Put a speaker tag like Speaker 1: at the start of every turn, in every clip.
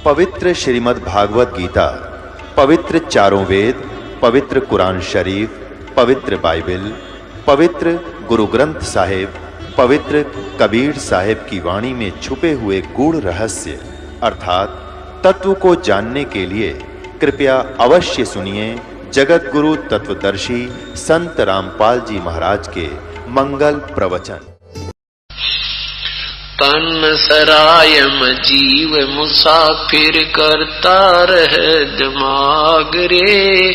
Speaker 1: पवित्र श्रीमद् भागवत गीता, पवित्र चारों वेद, पवित्र कुरान शरीफ, पवित्र बाइबल, पवित्र गुरु ग्रंथ साहिब, पवित्र कबीर साहिब की वाणी में छुपे हुए गूढ़ रहस्य अर्थात तत्व को जानने के लिए कृपया अवश्य सुनिए जगत गुरु तत्वदर्शी संत रामपाल जी महाराज के मंगल प्रवचन।
Speaker 2: तन सरायम जीव मुसाफिर करता रहे दिमाग रे,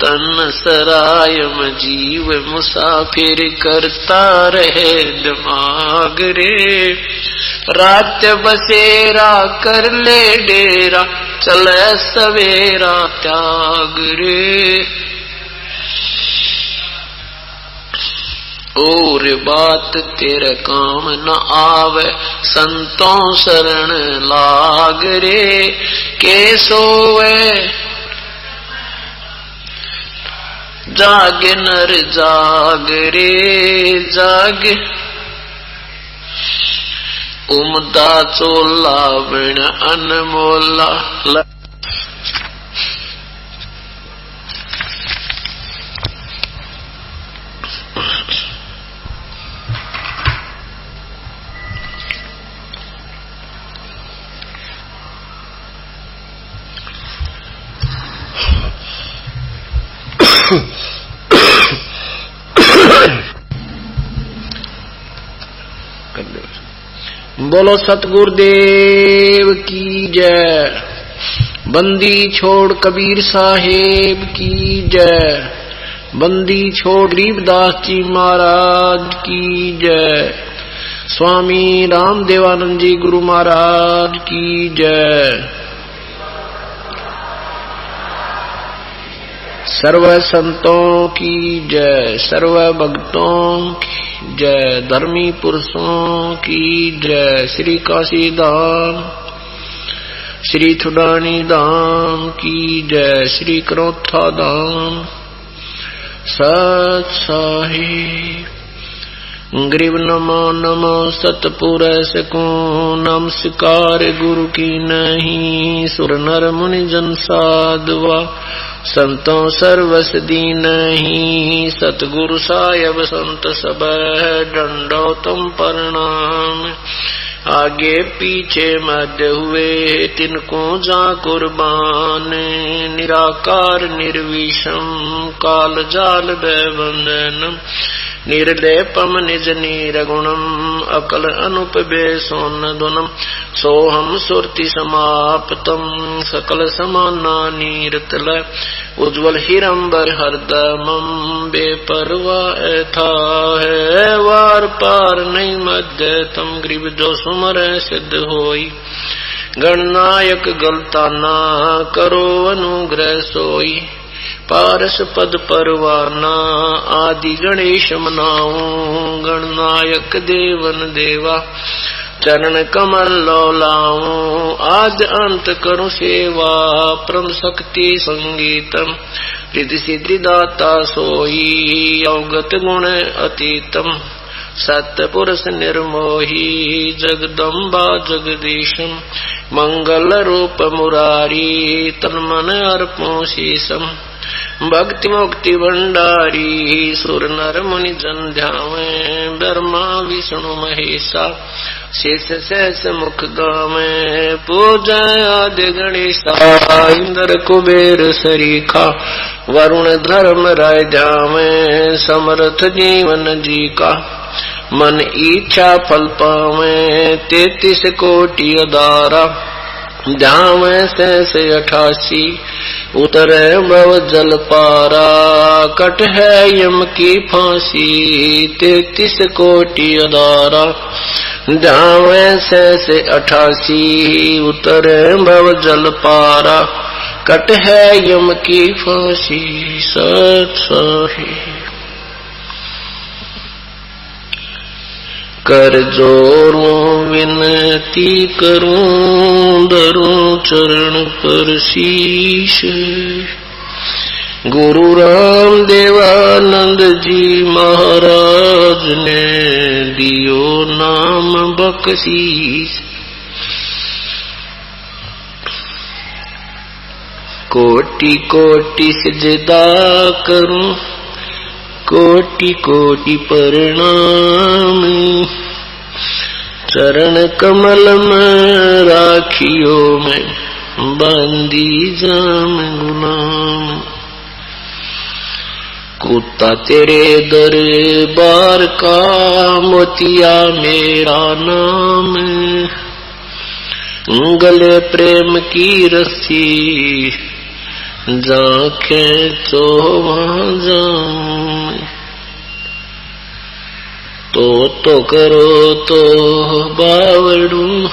Speaker 2: तन सरायम जीव मुसाफिर करता रहे दिमाग रे। रात बसेरा कर ले डेरा, चले सवेरा त्याग रे। और बात तेरे काम न आवे, संतों शरण लाग रे। के सोवे जागे नर जाग रे, जागे उमदा चोला बिन अनमोला। बोलो सतगुरुदेव की जय। बंदी छोड़ कबीर साहेब की जय। बंदी छोड़ गरीबदास जी महाराज की जय। स्वामी रामदेवानंद जी गुरु महाराज की जय। सर्व संतों की जय, सर्व भक्तों की जय, धर्मी पुरुषों की जय। श्री काशी धाम, श्री थुडानी धाम की जय, श्री करोथा धाम सत साहिब। ग्रीव नमो नमो सतपुरुष को, नमस्कार गुरु की नहीं। सुर नर मुनि जन साधवा, संतों सर्वस दीन ही। सतगुरु साहेब संत सब डंडो तुम प्रणाम। आगे पीछे मध्य हुए तिनको जा कुर्बान। निराकार निर्विषम काल जाल बंधनम। निर्लेपम निज नीरगुणम अकल अनुप बेसोन धुनम। सोहम सुरति समाप्तम सकल समाना नीरतल। उज्ज्वल हिरंबर हरदमम बेपरवाह था है। वार पार नहीं मध्य तम ग्रीव जो सुमर सिद्ध होई। गणनायक गलता ना करो अनुग्रह सोई। पारस पद परवाना आदि गणेश मनाऊं। गणनायक देवन देवा चरण कमल लौलाऊं। आद अंत करूं सेवा परम शक्ति संगीतम। रिद्धि सिद्धि दाता सोई अवगत गुण अतीतम। सत्य पुरुष निर्मोही जगदम्बा जगदीशम। मंगल रूप मुरारी तन मन अर्पों शीसम। भक्ति मुक्ति भंडारी सुर नर मुनि जन ध्यावे। ब्रह्मा विष्णु महेशा शेष सहस मुख गावे। पूजा आदि गणेशा इंद्र कुबेर सरीखा। वरुण धर्म राय ध्यावे समर्थ जीवन जी का। मन इच्छा फल पावे 33 कोटि अदारा। ध्यावे सहस 88 उतरे भव जल पारा। कट है यम की फांसी 33 कोटि अदारा। ध्यावे सहस 88 उतरे भव जल पारा। कट है यम की फांसी सत साहिब। कर जोरूं विनती करूं धरूं चरण पर शीश। गुरु राम देवानंद जी महाराज ने दियो नाम बख्शीश। कोटि कोटि सिजदा करूं, कोटि कोटि प्रणाम। चरण कमल में राखियो मैं, बांधी जाम गुलाम। कुत्ता तेरे दरबार का, मोतिया मेरा नाम। गले प्रेम की रस्सी, जहाँ खेचो वहाँ जाऊं। तो करो तो बावड़ू,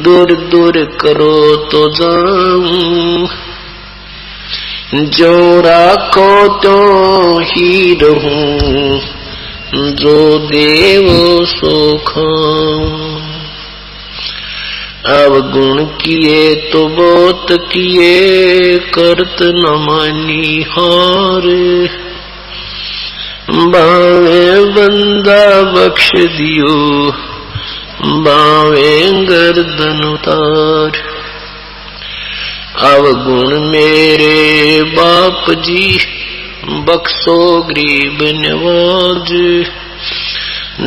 Speaker 2: दूर दूर करो तो जाऊं। जो राखो तो ही रहूं, जो देवो सो खाऊं। अवगुण किए तो बहुत किए, करत न मानी हार। बावे बंदा बख्श दियो, बावे गर्दन उतार। अवगुण मेरे बाप जी, बख्शो गरीब नवाज।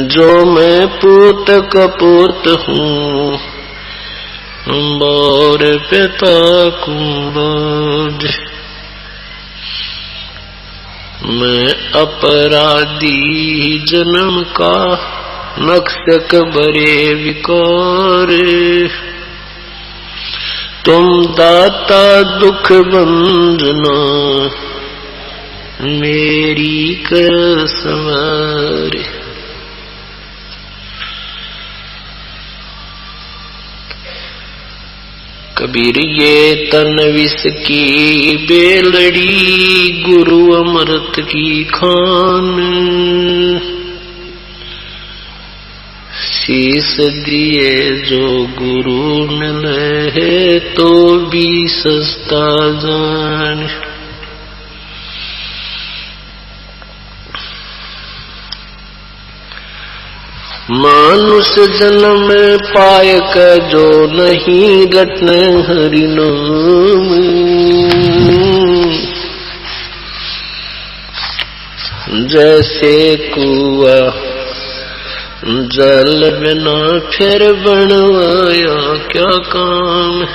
Speaker 2: जो मैं पूत कपूत हूँ, और पिता कुंभाज। मैं अपराधी जन्म का, नक्शक बरे विकार। तुम दाता दुख बंधना, मेरी कर संवार। कबीर ये तन विष की बेलड़ी, गुरु अमृत की खान। शीस दिए जो गुरु मिले, तो भी सस्ता जान। मानुष जन्म पाय का, जो नहीं रटने हरि नाम। जैसे कुआ जल बिना फिर बनवाया क्या काम।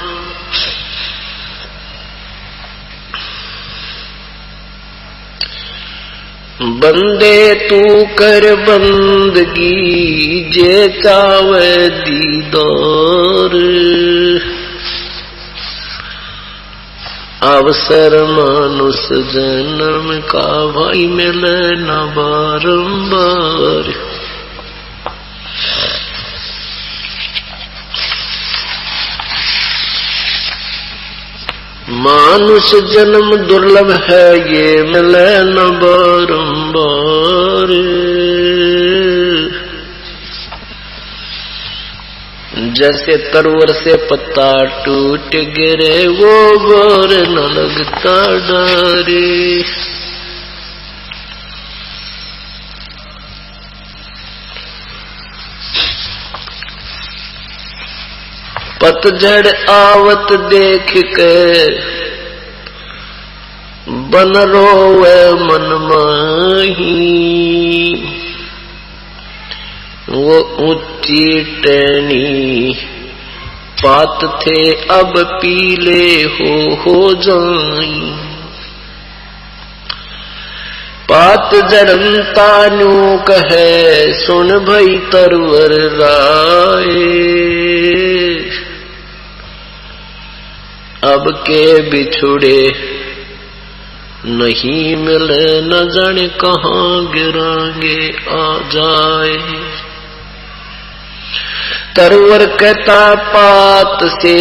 Speaker 2: बंदे तू कर बंदगी, जे चावे दीदार। अवसर मानुष जन्म का, भाई मिले न बारंबार। मानुष जन्म दुर्लभ है, ये मिले न बारंबार। जैसे तरवर से पत्ता टूट गिरे, वो बार न लगता डारे। पतझड़ आवत देख के, बन रोवे मन माही। वो ऊंची टहनी पात थे, अब पीले हो जाई। पात जरनता न्यू कहे, सुन भई तरवर राय। अब के बिछुड़े नहीं मिले, न जाने कहाँ गिरांगे आ जाए। तरवर कहता पात से,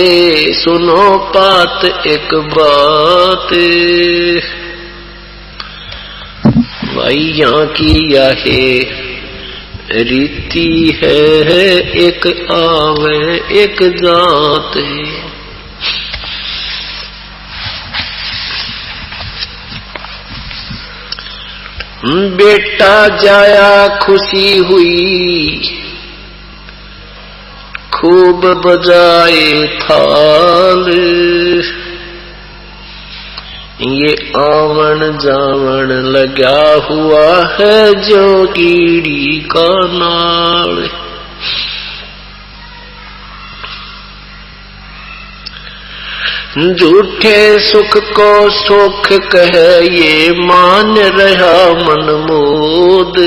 Speaker 2: सुनो पात एक बात। भाई यहाँ की यह रीति है, एक आवे एक जात। बेटा जाया खुशी हुई, खूब बजाए थाल। ये आवन जावन लगा हुआ है जो कीड़ी का नाल। झूठे सुख को सुख कहे ये मान रहा मन मोद।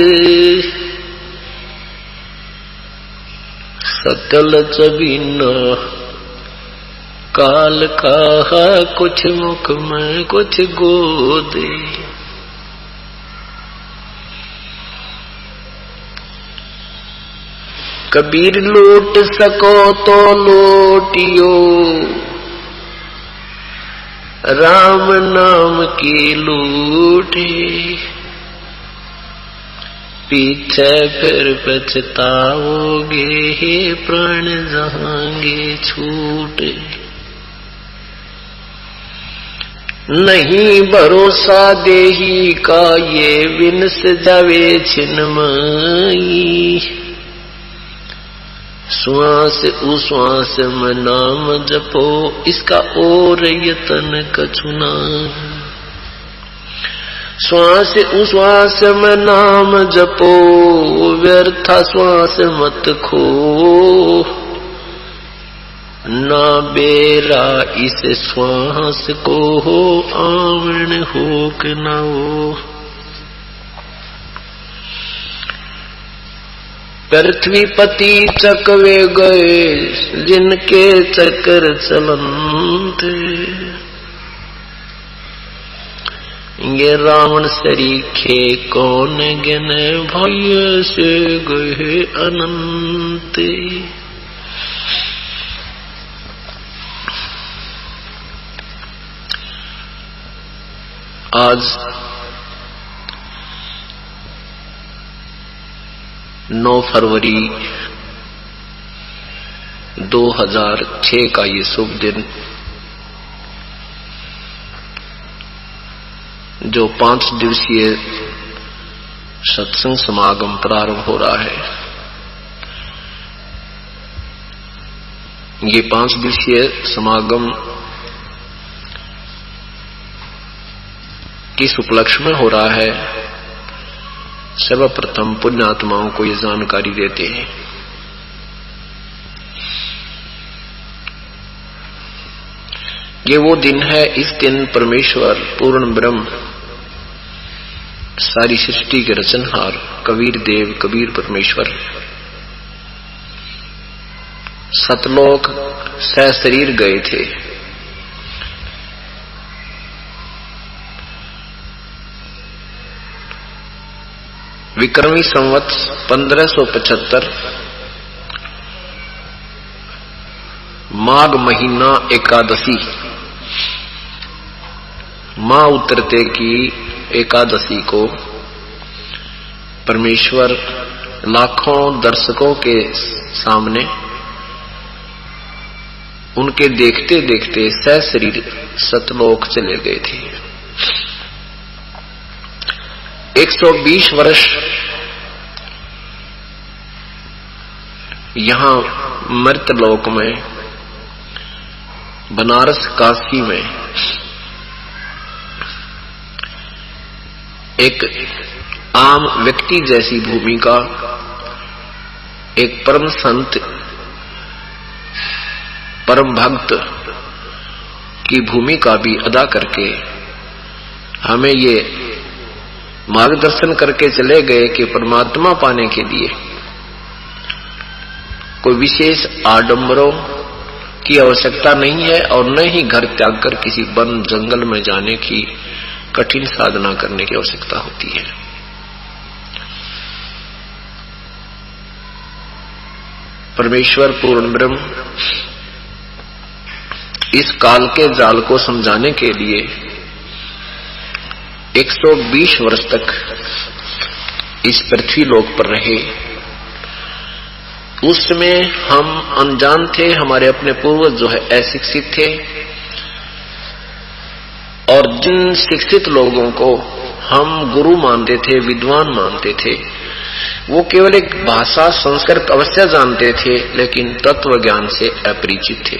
Speaker 2: सकल चबीना काल कहा कुछ मुख में कुछ गोद। कबीर लूट सको तो लूटियो राम नाम की लूटे। पीछे फिर पछताओगे हे प्राण जहांगे छूटे। नहीं भरोसा देही का ये विनस जावे छिन्मयी। श्वास उश्वास में नाम जपो इसका और यतन कछुना। श्वास उश्वास में नाम जपो व्यर्था श्वास मत खो। ना बेरा इस श्वास को हो आवरण हो कि ना हो। पृथ्वीपति चकवे गए जिनके चक्कर चलंत। ये रावण सरीखे कौन गिने भय से गए अनंत। आज 9 फरवरी 2006 का ये शुभ दिन, जो 5 दिवसीय सत्संग समागम प्रारंभ हो रहा है। ये 5 दिवसीय समागम किस उपलक्ष्य में हो रहा है, सर्वप्रथम पुण्यात्माओं को ये जानकारी देते हैं। ये वो दिन है, इस दिन परमेश्वर पूर्ण ब्रह्म सारी सृष्टि के रचनहार कबीर देव कबीर परमेश्वर सतलोक सहशरीर गए थे। विक्रमी संवत 1575 माघ महीना एकादशी, मां उतरते की एकादशी को परमेश्वर लाखों दर्शकों के सामने उनके देखते देखते सहशरीर सतलोक चले गए थे। 120 वर्ष यहां मर्तलोक में बनारस काशी में एक आम व्यक्ति जैसी भूमिका एक परम संत परम भक्त की भूमिका भी अदा करके हमें ये मार्गदर्शन करके चले गए कि परमात्मा पाने के लिए कोई विशेष आडंबरों की आवश्यकता नहीं है और न ही घर त्याग कर किसी वन जंगल में जाने की कठिन साधना करने की आवश्यकता होती है। परमेश्वर पूर्ण ब्रह्म इस काल के जाल को समझाने के लिए 120 वर्ष तक इस पृथ्वी लोक पर रहे। उस समय हम अनजान थे, हमारे अपने पूर्वज जो है अशिक्षित थे, और जिन शिक्षित लोगों को हम गुरु मानते थे, विद्वान मानते थे, वो केवल एक भाषा संस्कृत अवश्य जानते थे लेकिन तत्व ज्ञान से अपरिचित थे।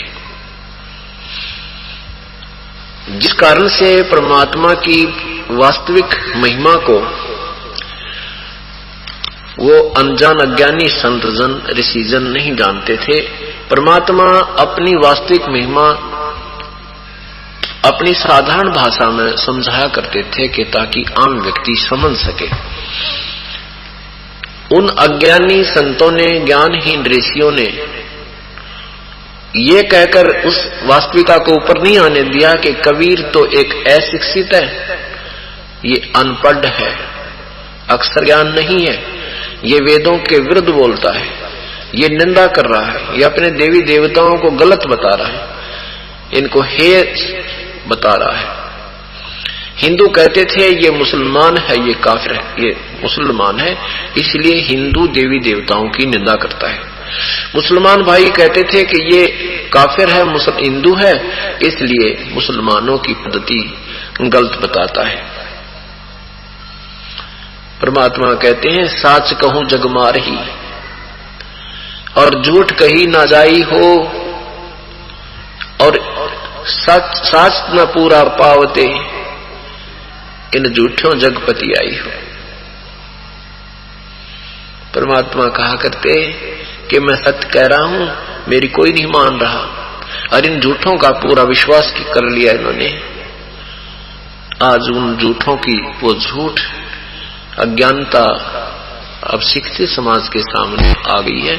Speaker 2: जिस कारण से परमात्मा की वास्तविक महिमा को वो अनजान अज्ञानी संत जन ऋषिजन नहीं जानते थे। परमात्मा अपनी वास्तविक महिमा अपनी साधारण भाषा में समझाया करते थे कि ताकि आम व्यक्ति समझ सके। उन अज्ञानी संतों ने, ज्ञानहीन ऋषियों ने ये कहकर उस वास्तविकता को ऊपर नहीं आने दिया कि कबीर तो एक अशिक्षित है, ये अनपढ़ है, अक्षर ज्ञान नहीं है, ये वेदों के विरुद्ध बोलता है, ये निंदा कर रहा है, ये अपने देवी देवताओं को गलत बता रहा है, इनको हे बता रहा है। हिंदू कहते थे ये मुसलमान है, ये काफिर है, ये मुसलमान है, इसलिए हिंदू देवी देवताओं की निंदा करता है। मुसलमान भाई कहते थे कि ये काफिर है, हिंदू है, इसलिए मुसलमानों की पद्धति गलत बताता है। परमात्मा कहते हैं साच कहूं जग मारही और झूठ कही ना जाई हो, और साच न पूरा पावते इन झूठों जगपति आई हो। परमात्मा कहा करते कि मैं सत्य कह रहा हूं, मेरी कोई नहीं मान रहा, और इन झूठों का पूरा विश्वास कर लिया इन्होंने। आज उन झूठों की वो झूठ अज्ञानता अब शिक्षित समाज के सामने आ गई है।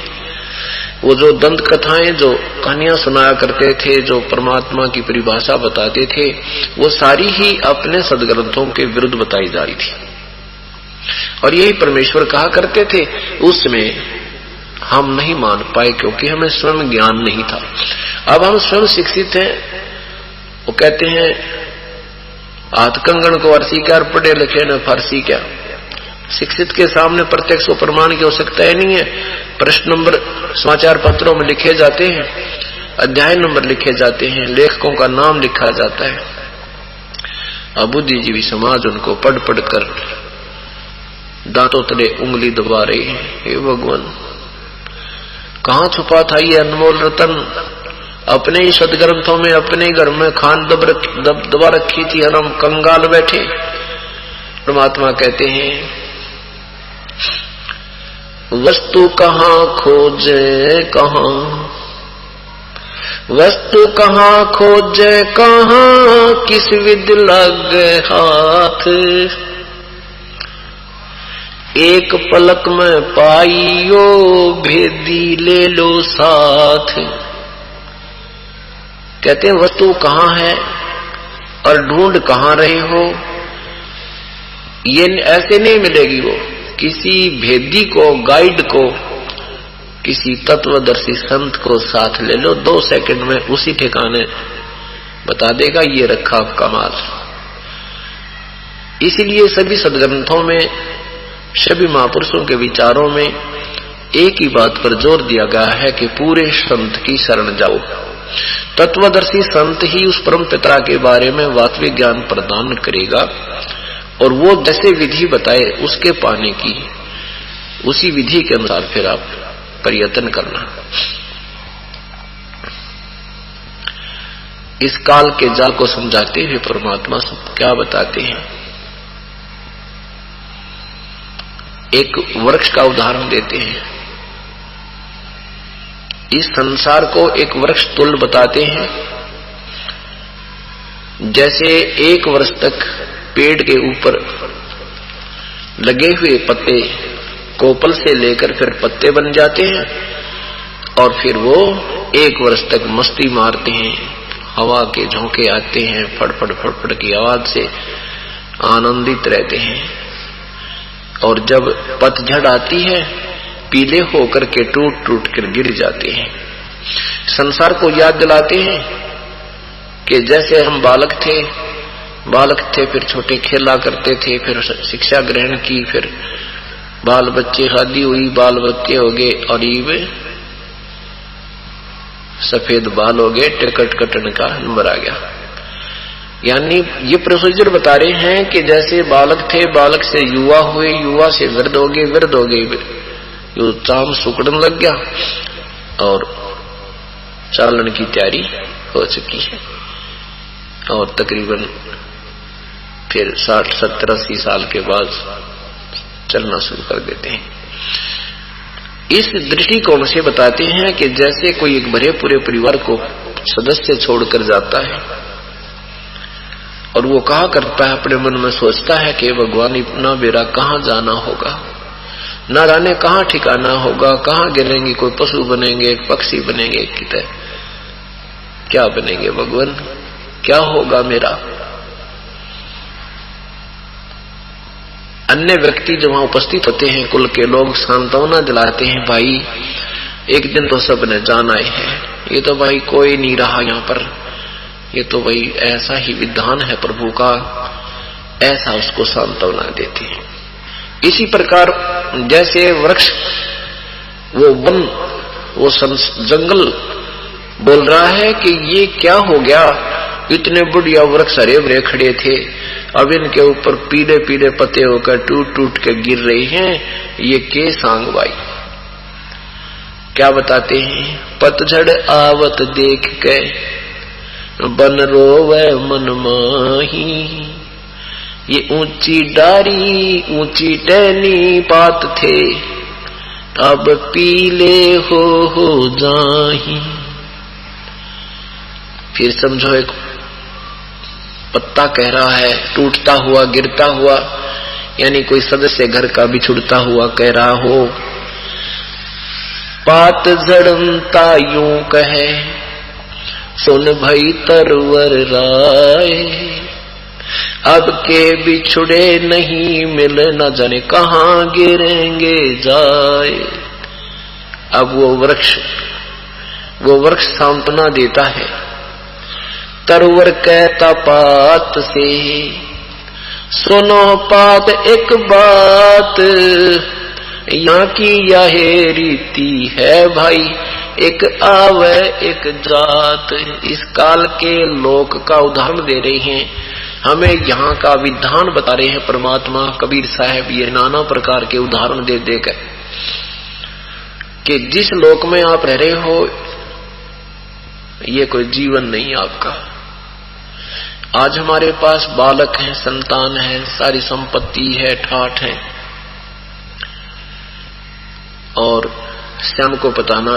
Speaker 2: वो जो दंत कथाएं, जो कहानियां सुनाया करते थे, जो परमात्मा की परिभाषा बताते थे, वो सारी ही अपने सदग्रंथों के विरुद्ध बताई जा रही थी। और यही परमेश्वर कहा करते थे, उसमें हम नहीं मान पाए क्योंकि हमें स्वयं ज्ञान नहीं था। अब हम स्वयं शिक्षित हैं। वो कहते हैं हाथ कंगन को अरसी क्या, पढ़े लिखे न फारसी क्या। शिक्षित के सामने प्रत्यक्ष प्रमाण की आवश्यकता ही नहीं है। प्रश्न नंबर समाचार पत्रों में लिखे जाते हैं, अध्याय नंबर लिखे जाते हैं, लेखकों का नाम लिखा जाता है। अब बुद्धिजीवी समाज उनको पढ़ पढ़ कर दांतों तले उंगली दबा रही है। हे भगवान, कहां छुपा था ये अनमोल रतन? अपने ही सदग्रंथों में, अपने घर में खान दबा रखी थी और हम कंगाल बैठे। परमात्मा कहते हैं वस्तु कहां खोजे कहां, वस्तु कहां खोजे कहां, किस विद लग हाथ, एक पलक में पाइयो भेदी ले लो साथ। कहते हैं वस्तु कहां है और ढूंढ कहां रहे हो, ये ऐसे नहीं मिलेगी। वो किसी भेदी को, गाइड को, किसी तत्वदर्शी संत को साथ ले लो, 2 सेकंड में उसी ठिकाने बता देगा ये रखा कमाल। इसीलिए सभी सदग्रंथों में, सभी महापुरुषों के विचारों में एक ही बात पर जोर दिया गया है कि पूरे संत की शरण जाओ। तत्वदर्शी संत ही उस परम पिता के बारे में वास्तविक ज्ञान प्रदान करेगा, और वो जैसे विधि बताए उसके पाने की, उसी विधि के अनुसार फिर आप प्रयत्न करना। इस काल के जाल को समझाते हुए परमात्मा सब क्या बताते हैं। एक वृक्ष का उदाहरण देते हैं। इस संसार को एक वृक्ष तुल्य बताते हैं। जैसे 1 वर्ष तक पेड़ के ऊपर लगे हुए पत्ते कोपल से लेकर फिर पत्ते बन जाते हैं, और फिर वो 1 वर्ष तक मस्ती मारते हैं, हवा के झोंके आते हैं, फड़फड़ फड़फड़ की आवाज से आनंदित रहते हैं। और जब पतझड़ आती है, पीले होकर के टूट टूट कर गिर जाते हैं। संसार को याद दिलाते हैं कि जैसे हम बालक थे, फिर छोटे खेला करते थे, फिर शिक्षा ग्रहण की, फिर बाल बच्चे शादी हुई, बाल बच्चे हो गए, और ये सफेद बाल हो गए, टिकट कटने का नंबर आ गया। यानी ये प्रोसीजर बता रहे हैं कि जैसे बालक थे, बालक से युवा हुए, युवा से वृद्ध हो गए, वृद्ध हो गए, यो चाम सुकड़न लग गया और चालन की तैयारी हो चुकी है। और तकरीबन फिर 60, 70, 80 साल के बाद चलना शुरू कर देते हैं। इस दृष्टिकोण से बताते हैं कि जैसे कोई एक भरे पूरे परिवार को सदस्य छोड़कर जाता है और वो कहा करता है, अपने मन में सोचता है कि भगवान इतना बेरा कहाँ जाना होगा, न जाने कहाँ ठिकाना होगा, कहाँ गिरेंगे, कोई पशु बनेंगे, एक पक्षी बनेंगे, कितने क्या बनेंगे भगवान, क्या होगा मेरा। अन्य व्यक्ति जो वहां उपस्थित होते हैं, कुल के लोग सांत्वना दिलाते हैं, भाई एक दिन तो सबने जाना है, ये तो भाई कोई नहीं रहा यहाँ पर, ये तो भाई ऐसा ही विधान है प्रभु का, ऐसा उसको सांत्वना देते हैं। इसी प्रकार जैसे वृक्ष, वो वन, वो जंगल बोल रहा है कि ये क्या हो गया, इतने बढ़िया वृक्ष हरे भरे खड़े थे, अब इनके ऊपर पीले पीले पत्ते होकर टूट टूट के गिर रहे हैं, ये के सांग भाई। क्या बताते हैं, पतझड़ आवत देख के बन रोवे मन माही, ये ऊंची डारी ऊंची टहनी पात थे, अब पीले हो जाही। फिर समझो एक पत्ता कह रहा है, टूटता हुआ गिरता हुआ, यानी कोई सदस्य घर का बिछुड़ता हुआ कह रहा हो, पात झड़ता यूं कहे सुन भई तरवर राय, अब के बिछुड़े नहीं मिल न जाने कहाँ गिरेंगे जाए। अब वो वृक्ष सांत्वना देता है, तरवर कहता पात से, सुनो पात एक बात, यहाँ की यह रीति है भाई, एक आवे एक जात। इस काल के लोक का उदाहरण दे रहे हैं, हमें यहाँ का विधान बता रहे हैं परमात्मा कबीर साहब, ये नाना प्रकार के उदाहरण दे देकर कि जिस लोक में आप रह रहे हो ये कोई जीवन नहीं आपका। आज हमारे पास बालक हैं, संतान है, सारी संपत्ति है, ठाठ है, और स्वयं को पताना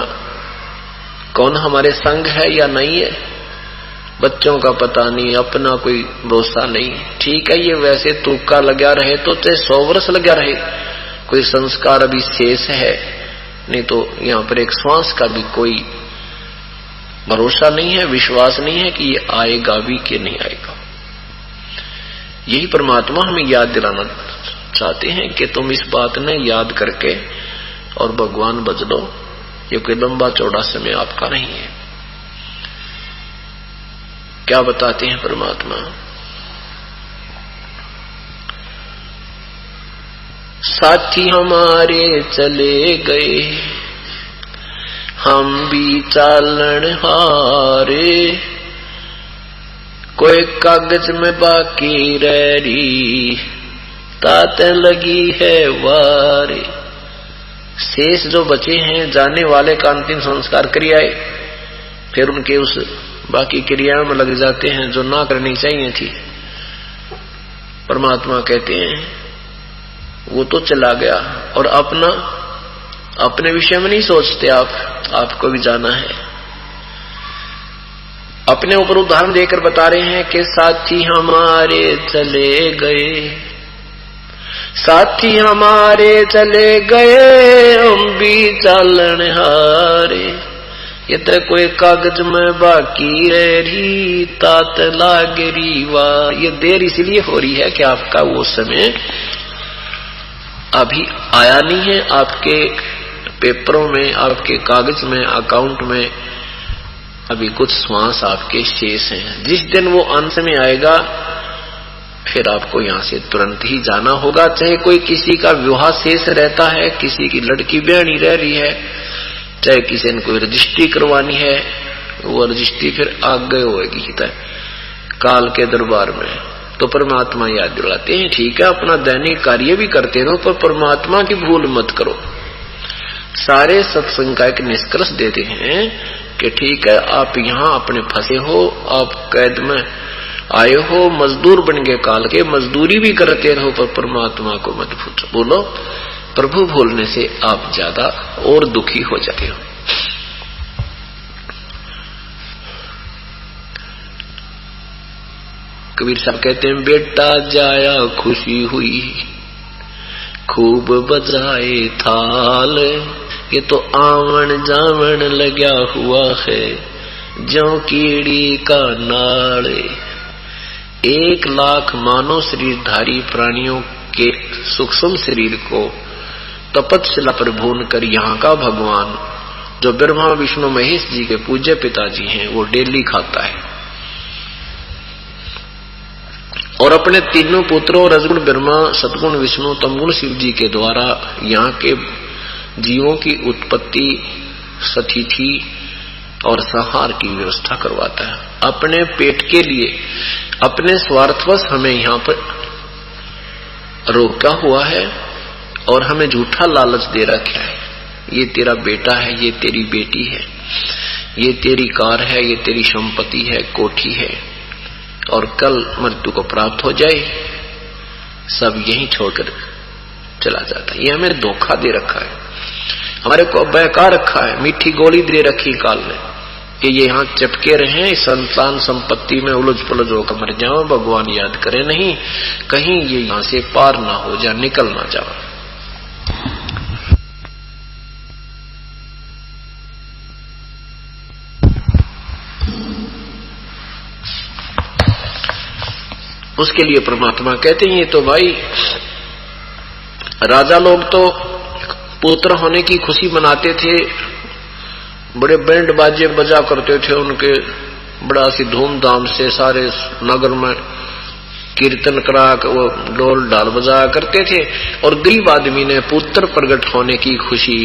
Speaker 2: कौन हमारे संग है या नहीं है, बच्चों का पता नहीं, अपना कोई भरोसा नहीं। ठीक है, ये वैसे तुक्का लगा रहे तो चाहे 100 वर्ष लगा रहे, कोई संस्कार अभी शेष है, नहीं तो यहाँ पर एक श्वास का भी कोई भरोसा नहीं है, विश्वास नहीं है कि ये आएगा भी कि नहीं आएगा। यही परमात्मा हमें याद दिलाना चाहते हैं कि तुम इस बात ने याद करके और भगवान बच लो, ये कोई लंबा चौड़ा समय आपका नहीं है। क्या बताते हैं परमात्मा, साथी हमारे चले गए, हम भी चालन हारे, कोई कागज में बाकी रही, ताते लगी है वारे। शेष जो बचे हैं, जाने वाले का अंतिम संस्कार क्रियाएं फिर उनके उस बाकी क्रियाओं में लग जाते हैं जो ना करनी चाहिए थी। परमात्मा कहते हैं वो तो चला गया, और अपने विषय में नहीं सोचते आपको भी जाना है। अपने ऊपर उदाहरण देकर बता रहे हैं कि साथी हमारे चले गए, साथी हमारे चले गए, हम भी चालन हारे, ये तो कोई कागज में बाकी रही, तात लागरी वाह। ये देर इसलिए हो रही है कि आपका वो समय अभी आया नहीं है, आपके पेपरों में, आपके कागज में, अकाउंट में अभी कुछ श्वास आपके शेष हैं। जिस दिन वो अंत में आएगा फिर आपको यहाँ से तुरंत ही जाना होगा। चाहे कोई किसी का विवाह शेष रहता है, किसी की लड़की ब्याहनी रह रही है, चाहे किसी ने कोई रजिस्ट्री करवानी है, वो रजिस्ट्री फिर आगे होगी काल के दरबार में। तो परमात्मा याद दिलाते हैं, ठीक है अपना दैनिक कार्य भी करते रहो, पर परमात्मा की भूल मत करो। सारे सत्संग का एक निष्कर्ष देते हैं कि ठीक है आप यहाँ अपने फंसे हो, आप कैद में आए हो मजदूर बन गए काल के, मजदूरी भी करते रहो पर परमात्मा को मत भूलो। बोलो, प्रभु भूलने से आप ज्यादा और दुखी हो जाते हो। कबीर साहब कहते हैं, बेटा जाया खुशी हुई खूब बजाए थाल, ये तो आवन जावन लगा हुआ है ज्यों कीड़ी का नाल। 1,00,000 मानव शरीरधारी प्राणियों के सूक्ष्म शरीर को तपस्या पर भून कर यहाँ का भगवान जो ब्रह्मा विष्णु महेश जी के पूज्य पिताजी हैं वो डेली खाता है, और अपने तीनों पुत्रों रजगुण ब्रह्मा, सतगुण विष्णु, तमगुण शिव जी के द्वारा यहाँ के जीवों की उत्पत्ति, स्थिति और संहार की व्यवस्था करवाता है। अपने पेट के लिए, अपने स्वार्थवश हमें यहाँ पर रोका हुआ है और हमें झूठा लालच दे रखा है। ये तेरा बेटा है, ये तेरी बेटी है, ये तेरी कार है, ये तेरी संपत्ति है, कोठी है, और कल मृत्यु को प्राप्त हो जाए सब यही छोड़कर चला जाता है। ये हमें धोखा दे रखा है, हमारे को बहका रखा है, मीठी गोली दे रखी काल ने कि ये यहाँ चपके रहे, संतान संपत्ति में उलझ पुलझ होकर मर जाओ, भगवान याद करे नहीं, कहीं ये यहाँ से पार ना हो जा, निकल ना जाओ। उसके लिए परमात्मा कहते हैं, ये तो भाई राजा लोग तो पुत्र होने की खुशी मनाते थे, बड़े बैंड बाजे बजा करते थे, उनके बड़ा सी धूमधाम से सारे नगर में कीर्तन करा वो ढोल ढाल बजाया करते थे। और गरीब आदमी ने पुत्र प्रकट होने की खुशी,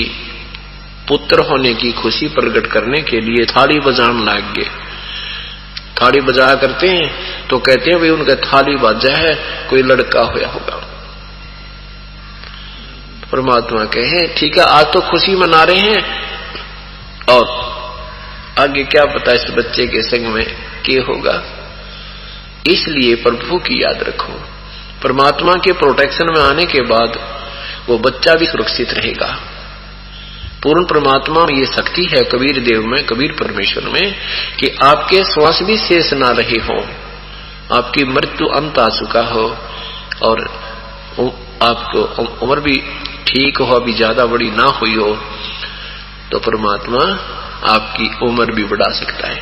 Speaker 2: पुत्र होने की खुशी प्रकट करने के लिए थाली बजाने लग गए। थाली बजाया करते हैं तो कहते हैं भाई उनका थाली बाजा है, कोई लड़का होया होगा। परमात्मा कहे ठीक है, आज तो खुशी मना रहे हैं, और आगे क्या पता इस बच्चे के संग में क्या होगा। इसलिए प्रभु की याद रखो, परमात्मा के प्रोटेक्शन में आने के बाद वो बच्चा भी सुरक्षित रहेगा। पूर्ण परमात्मा में ये शक्ति है, कबीर देव में, कबीर परमेश्वर में, कि आपके श्वास भी शेष ना रहे हो, आपकी मृत्यु अंत आ चुका हो, और आपको उम्र भी ठीक हो, अभी ज्यादा बड़ी ना हुई हो, तो परमात्मा आपकी उम्र भी बढ़ा सकता है।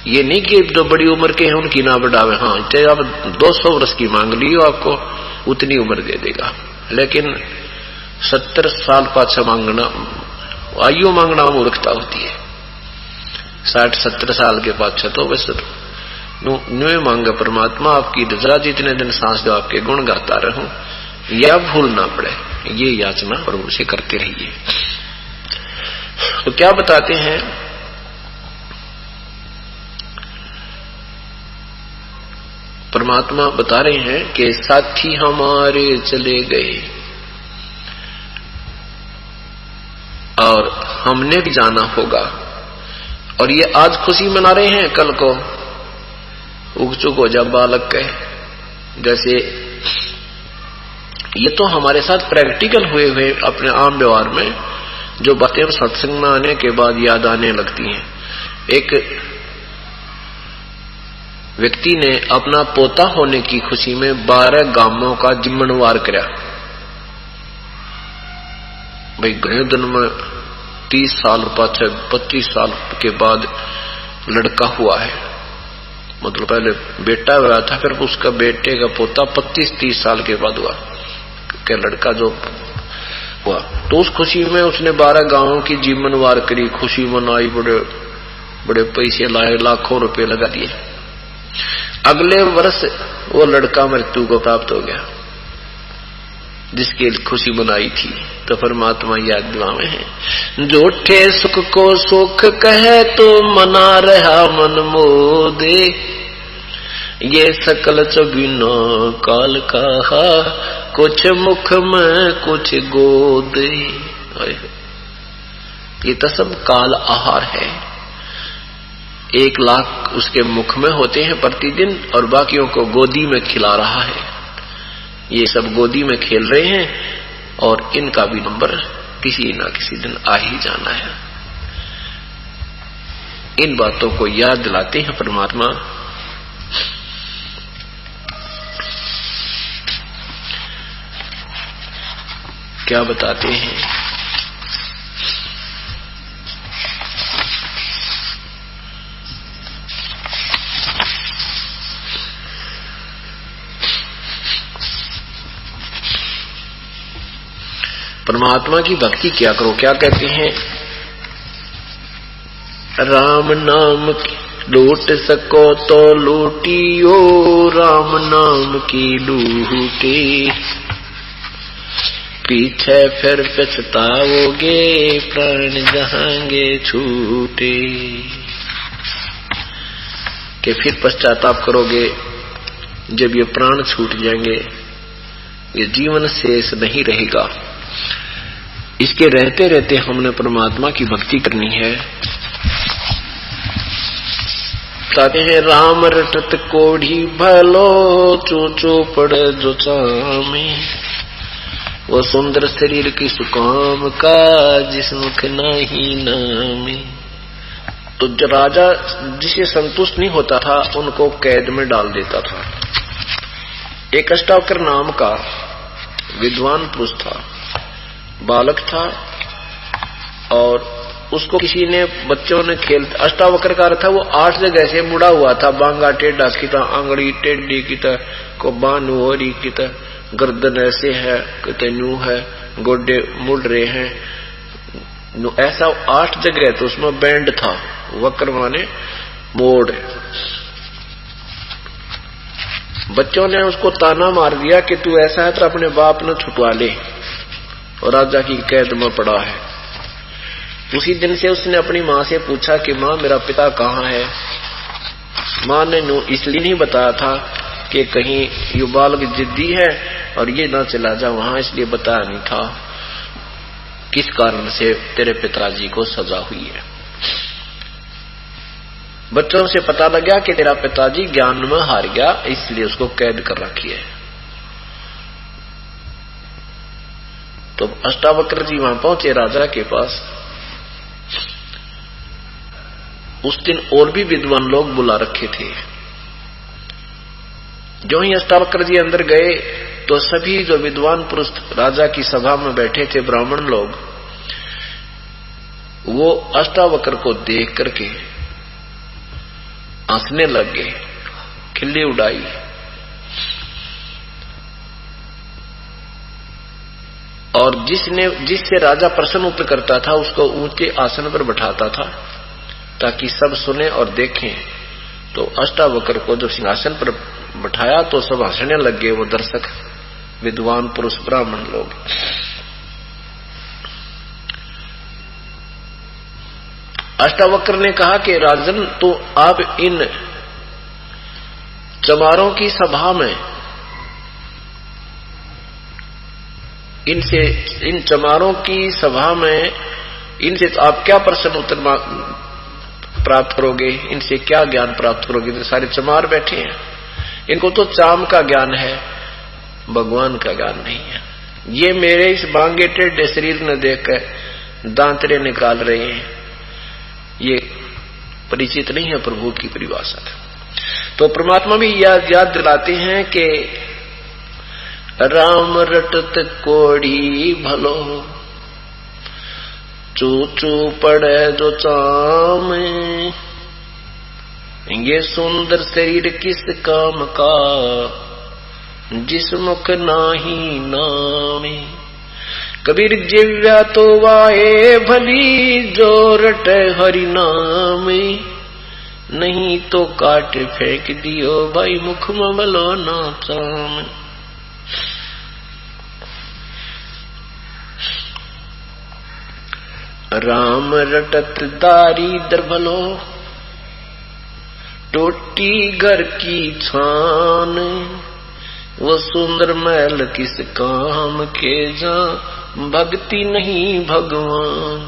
Speaker 2: ये नहीं कि जो बड़ी उम्र के हैं उनकी ना बढ़ावे, हाँ चाहे आप 200 वर्ष की मांग ली हो आपको उतनी उम्र दे देगा, लेकिन 70 साल पाछा मांगना, आयु मांगना मूर्खता होती है। 60-70 साल के पाछा तो बस न्यू मांगे परमात्मा आपकी जरा जितने दिन सांस दो आपके गुण गाता रहूं, या भूल ना पड़े, ये याचना प्रभु से करते रहिए। तो क्या बताते हैं, परमात्मा बता रहे हैं कि साथी हमारे चले गए और हमने भी जाना होगा, और ये आज खुशी मना रहे हैं, कल को उग चुक हो जा बालक कहे। जैसे ये तो हमारे साथ प्रैक्टिकल हुए हुए अपने आम व्यवहार में जो बातें सत्संग में आने के बाद याद आने लगती हैं। एक व्यक्ति ने अपना पोता होने की खुशी में 12 गांवों का जिम्मेवार किया। भाई गए दिन में 30 साल पाछे 25 साल के बाद लड़का हुआ है, मतलब पहले बेटा हुआ था, फिर उसका बेटे का पोता 25-30 साल के बाद हुआ, क्या लड़का जो हुआ। तो उस खुशी में उसने 12 गांवों की जीवनवार करी, खुशी मनाई, बड़े बड़े पैसे लाए, लाखों रुपए लगा दिए। अगले वर्ष वो लड़का मृत्यु को प्राप्त हो गया जिसकी खुशी मनाई थी। तो परमात्मा याद दिलावे हैं, झूठे सुख को सुख कहे तो मना रहा मन मोदे, ये सकल चबिनो काल कहा, कुछ मुख में कुछ गोदे। ये तो सब काल आहार है। 1 लाख उसके मुख में होते हैं प्रतिदिन और बाकियों को गोदी में खिला रहा है। ये सब गोदी में खेल रहे हैं और इनका भी नंबर किसी न किसी दिन आ ही जाना है। इन बातों को याद दिलाते हैं परमात्मा। क्या बताते हैं? परमात्मा की भक्ति क्या करो, क्या कहते हैं? राम नाम लूट सको तो लूटियो, राम नाम की लूटे, पीछे फिर पछताओगे, प्राण जहांगे छूटे। कि फिर पश्चाताप करोगे जब ये प्राण छूट जाएंगे, ये जीवन शेष नहीं रहेगा। इसके रहते रहते हमने परमात्मा की भक्ति करनी है। कहते हैं राम रटत कोढ़ी भलो, चूचू पड़े जो चामे, वो सुंदर शरीर की सुकाम का, जिस मुख नहीं नामे। तो जो राजा जिसे संतुष्ट नहीं होता था उनको कैद में डाल देता था। एक अष्टावक्र नाम का विद्वान पुरुष था, बालक था, और उसको किसी ने बच्चों ने खेल, अष्टावक्र का अर्थ था वो 8 जगह से मुड़ा हुआ था। बांगा टेढ़ा की था, आंगड़ी टेढ़ी की था, को बानू होरी की था, गर्दन ऐसे है, कहते न्यू है, गोडे मुड़ रहे हैं, ऐसा 8 जगह। तो उसमें बैंड था, वक्र माने मोड़। बच्चों ने उसको ताना मार दिया कि तू ऐसा है तो अपने बाप ने छुटवा ले, और राजा की कैद में पड़ा है। उसी दिन से उसने अपनी माँ से पूछा कि माँ मेरा पिता कहाँ है। माँ ने इसलिए नहीं बताया था कि कहीं ये बालक जिद्दी है और ये ना चला जा वहां, इसलिए बताया नहीं था किस कारण से तेरे पिताजी को सजा हुई है। बच्चों से पता लगा कि तेरा पिताजी ज्ञान में हार गया, इसलिए उसको कैद कर रखी है। तो अष्टावक्र जी वहां पहुंचे राजा के पास। उस दिन और भी विद्वान लोग बुला रखे थे। जो ही अष्टावक्र जी अंदर गए तो सभी जो विद्वान पुरुष राजा की सभा में बैठे थे, ब्राह्मण लोग, वो अष्टावक्र को देख करके हंसने लग गए, खिल्ली उड़ाई। और जिससे राजा प्रसन्न उत्तर करता था उसको ऊंचे आसन पर बैठाता था ताकि सब सुने और देखें। तो अष्टावक्र को जब सिंहासन पर बैठाया तो सब हंसने लग गए, वो दर्शक विद्वान पुरुष ब्राह्मण लोग। अष्टावक्र ने कहा कि राजन, तो आप इन चमारों की सभा में इन चमारों की सभा में इनसे आप क्या प्रश्न उत्तर प्राप्त करोगे, इनसे क्या ज्ञान प्राप्त करोगे? तो सारे चमार बैठे हैं, इनको तो चाम का ज्ञान है, भगवान का ज्ञान नहीं है। ये मेरे इस बांगे टेढ़े शरीर ने देखकर दांतरे निकाल रहे हैं, ये परिचित नहीं है प्रभु की परिभाषा। तो परमात्मा भी याद दिलाते हैं कि राम रटत कोड़ी भलो, चू चू पड़े जो चाम, ये सुंदर शरीर किस काम का, जिस मुख नाही नामे। कबीर जिव्या तो वाए भली, जो रटे हरि नाम, नहीं तो काट फेंक दियो भाई मुख में भलो ना चाम। राम रटत दारी दरभलो, टोटी घर की छान, वो सुंदर महल किस काम के, जा भक्ति नहीं भगवान।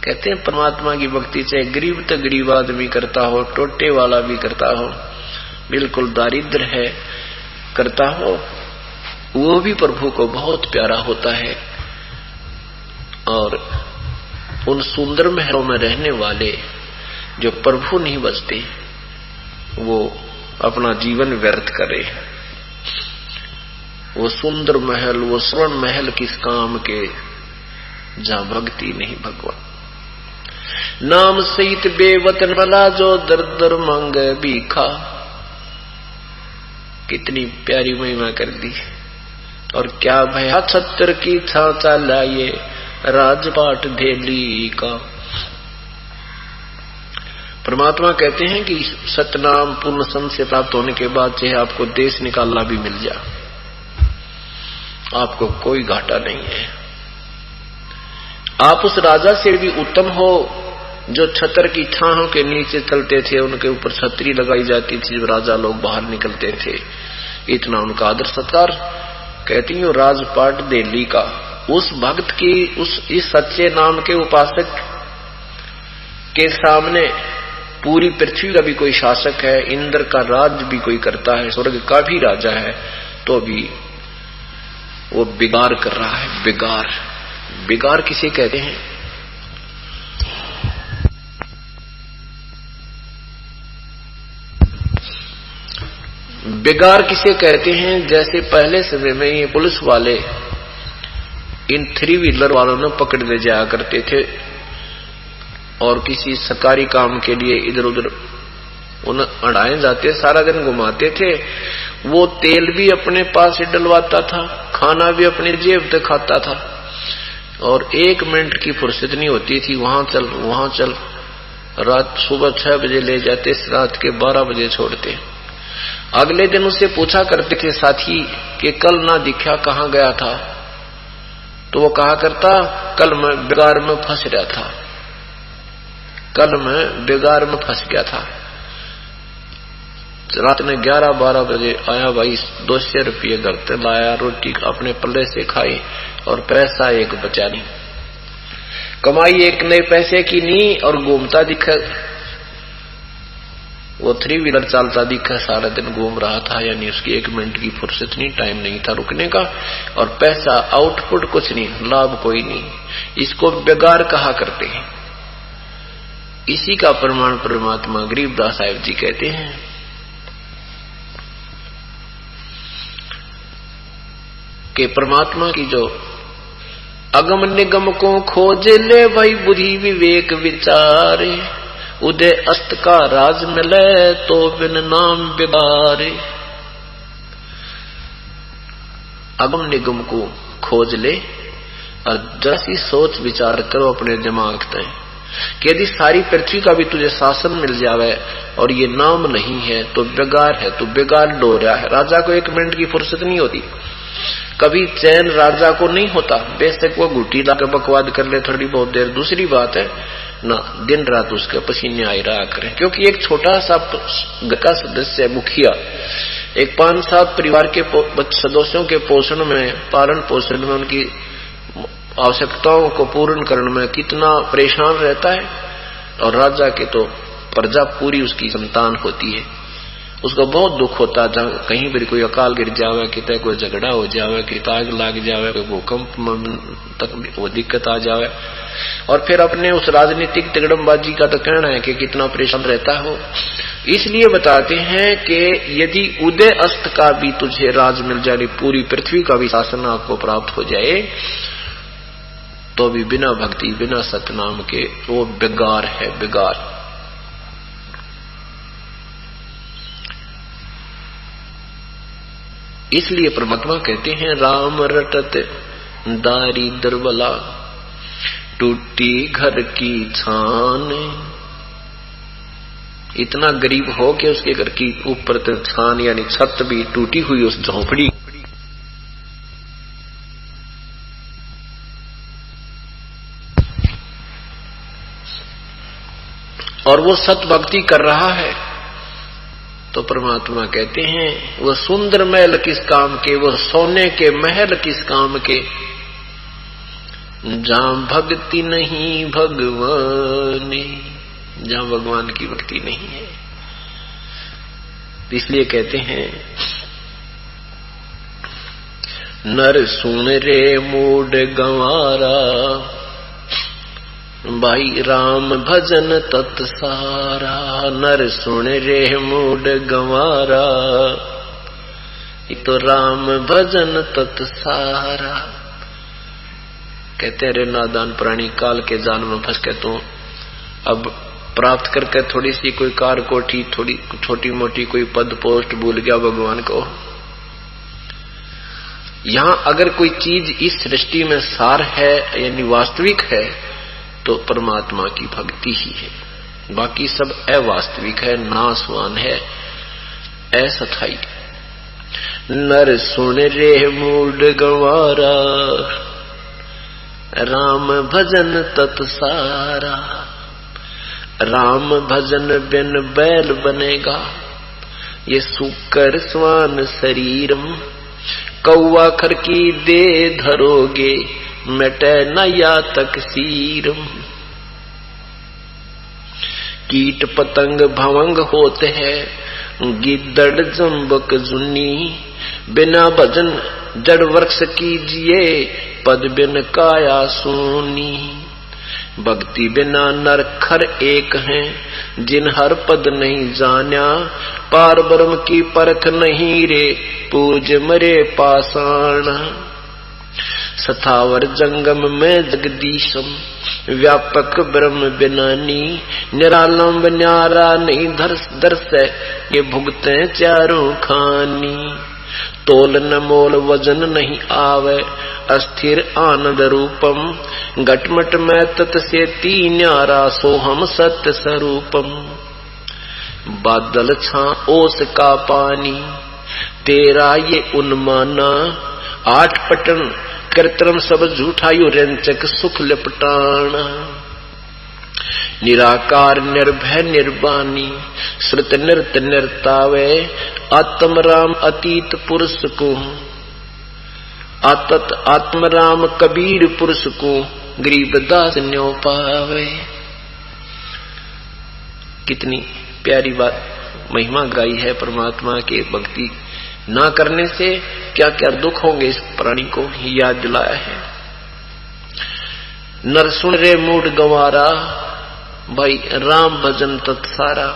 Speaker 2: कहते हैं परमात्मा की भक्ति चाहे गरीब तो गरीब आदमी करता हो, टोटे वाला भी करता हो, बिल्कुल दारिद्र है करता हो, वो भी प्रभु को बहुत प्यारा होता है। और उन सुंदर महलों में रहने वाले जो प्रभु नहीं बचते, वो अपना जीवन व्यर्थ करे। वो सुंदर महल, वो स्वर्ण महल किस काम के जहां भक्ति नहीं भगवान। नाम सहित बेवतन भला जो दर दर मांगे भीखा। कितनी प्यारी महिमा कर दी। और क्या भया छत्र की छाचा लाए राजपाट धेली का। परमात्मा कहते हैं कि सतनाम पूर्ण संत से प्राप्त होने के बाद चाहे आपको देश निकालना भी मिल जाए, आपको कोई घाटा नहीं है। आप उस राजा से भी उत्तम हो जो छतर की छाहों के नीचे चलते थे, उनके ऊपर छतरी लगाई जाती थी जब राजा लोग बाहर निकलते थे, इतना उनका आदर सत्कार। कहती हूँ राजपाट दिल्ली का उस भक्त की, इस सच्चे नाम के उपासक के सामने पूरी पृथ्वी का भी कोई शासक है, इंद्र का राज भी कोई करता है, स्वर्ग का भी राजा है, तो भी वो बिगाड़ कर रहा है। बिगाड़, बिगाड़ किसे कहते हैं? बिगाड़ किसे कहते हैं? जैसे पहले समय में ये पुलिस वाले इन 3 व्हीलर वालों ने पकड़ ले जाया करते थे और किसी सरकारी काम के लिए इधर उधर उन्हें अड़ाए जाते, सारा दिन घुमाते थे। वो तेल भी अपने पास से डलवाता था, खाना भी अपनी जेब से खाता था, और 1 मिनट की फुर्सत नहीं होती थी। वहां चल वहां चल, रात सुबह 6 बजे ले जाते, रात के 12 बजे छोड़ते। अगले दिन उससे पूछा करते थे साथी कि कल ना दिखा, कहां गया था? तो वो कहा करता, कल मैं बिगाड़ में फंस गया था, कल मैं बिगाड़ में फंस गया था। रात में 11-12 बजे आया भाई, 200 रुपये घर से लाया, रोटी अपने पल्ले से खाई और पैसा एक बचा नहीं। कमाई एक नए पैसे की नहीं, और घूमता दिखा, वो 3 व्हीलर चलता दिखा, सारा दिन घूम रहा था, यानी उसकी 1 मिनट की फुर्सत नहीं, टाइम नहीं था रुकने का, और पैसा आउटपुट कुछ नहीं, लाभ कोई नहीं। इसको बेगार कहा करते हैं। इसी का प्रमाण परमात्मा गरीबदास साहिब जी कहते हैं कि परमात्मा की जो अगम निगम को खोज ले भाई बुद्धि विवेक विचारे, उदय अस्त का राज मिले तो बिन नाम बिगारे। अगम निगम को खोज ले और जैसी सोच विचार करो अपने दिमाग तय कि यदि सारी पृथ्वी का भी तुझे शासन मिल जावे और ये नाम नहीं है तो बेगार है, तो बेगार डो रहा है। राजा को 1 मिनट की फुर्सत नहीं होती, कभी चैन राजा को नहीं होता, बेशक वो घुटी लाकर बकवाद कर ले थोड़ी बहुत देर, दूसरी बात है ना, दिन रात उसके पसीने आई रहा करें। क्योंकि एक छोटा सा का सदस्य मुखिया एक 5-7 परिवार के सदस्यों के पोषण में, पालन पोषण में, उनकी आवश्यकताओं को पूर्ण करने में कितना परेशान रहता है, और राजा के तो प्रजा पूरी उसकी संतान होती है, उसको बहुत दुख होता है। जहाँ कहीं भी कोई अकाल गिर जावे, कितने कोई झगड़ा हो जावे, कि आग लाग जावे, कोई भूकंप तक वो दिक्कत आ जावे, और फिर अपने उस राजनीतिक तिगड़मबाजी का तो कहना है कि कितना परेशान रहता हो। इसलिए बताते हैं कि यदि उदय अस्त का भी तुझे राज मिल जाए, पूरी पृथ्वी का भी शासन आपको प्राप्त हो जाए, तो भी बिना भक्ति बिना सतनाम के वो बेगार है, बेगार। इसलिए परमात्मा कहते हैं राम रटत दारिद्र बला, टूटी घर की छान। इतना गरीब हो कि उसके घर की ऊपर तक छान यानी छत भी टूटी हुई, उस झोंपड़ी। और वो सत भक्ति कर रहा है, तो परमात्मा कहते हैं वो सुंदर महल किस काम के, वो सोने के महल किस काम के। जहां भक्ति नहीं भगवान, जहां भगवान की भक्ति नहीं है। इसलिए कहते हैं नर सुन रे मूड गंवारा, भाई राम भजन तत्सारा। नर सुन रे मूड गंवारा, ये तो राम भजन तत्सारा। कहते हैं रे नादान प्राणी, काल के जाल में फंस के तो अब प्राप्त करके थोड़ी सी कोई कार कोठी, थोड़ी छोटी मोटी कोई पद पोस्ट भूल गया भगवान को। यहां अगर कोई चीज इस सृष्टि में सार है यानी वास्तविक है तो परमात्मा की भक्ति ही है। बाकी सब अवास्तविक है, नाशवान है, असथाई। नर सुन रे मूड गंवारा, राम भजन तत्सारा। राम भजन बिन बैल बनेगा, ये सुकर स्वान शरीरम। कौआ खर की दे धरोगे, मिटे न या तक सीरम। कीट पतंग भवंग होते हैं, गिद्दड़ जम्बक जुन्नी। बिना भजन जड़ वृक्ष कीजिए, पद बिन काया सोनी। भक्ति बिना नर खर एक हैं, जिन हर पद नहीं जान्या। पार ब्रह्म की परख नहीं रे, पूज मरे पाषाण। सथावर जंगम में जगदीशम, व्यापक ब्रह्म बिनानी। निरालंब न्यारा नहीं दर्श, ये भुगते चारों खानी। तोल न मोल वजन नहीं आवे, अस्थिर आनंद रूपम। घटमट में तत से न्यारा, सोहम सत्य स्वरूपम। बादल छा ओस का पानी, तेरा ये उन्माना। आठ पटन कृत्रिम सब झूठायु, रंचक सुख लिपटाना। निराकार निर्भय निर्वाणी, श्रुत नृत निर्तावे। आत्म राम अतीत पुरुष को, आत्म राम कबीर पुरुष को। गरीबदास न्यो पावे। कितनी प्यारी बात, महिमा गाई है परमात्मा के। भक्ति ना करने से क्या क्या दुख होंगे इस प्राणी को याद दिलाया है। नर सुन रे मूड गंवारा, भाई राम भजन तत्सारा।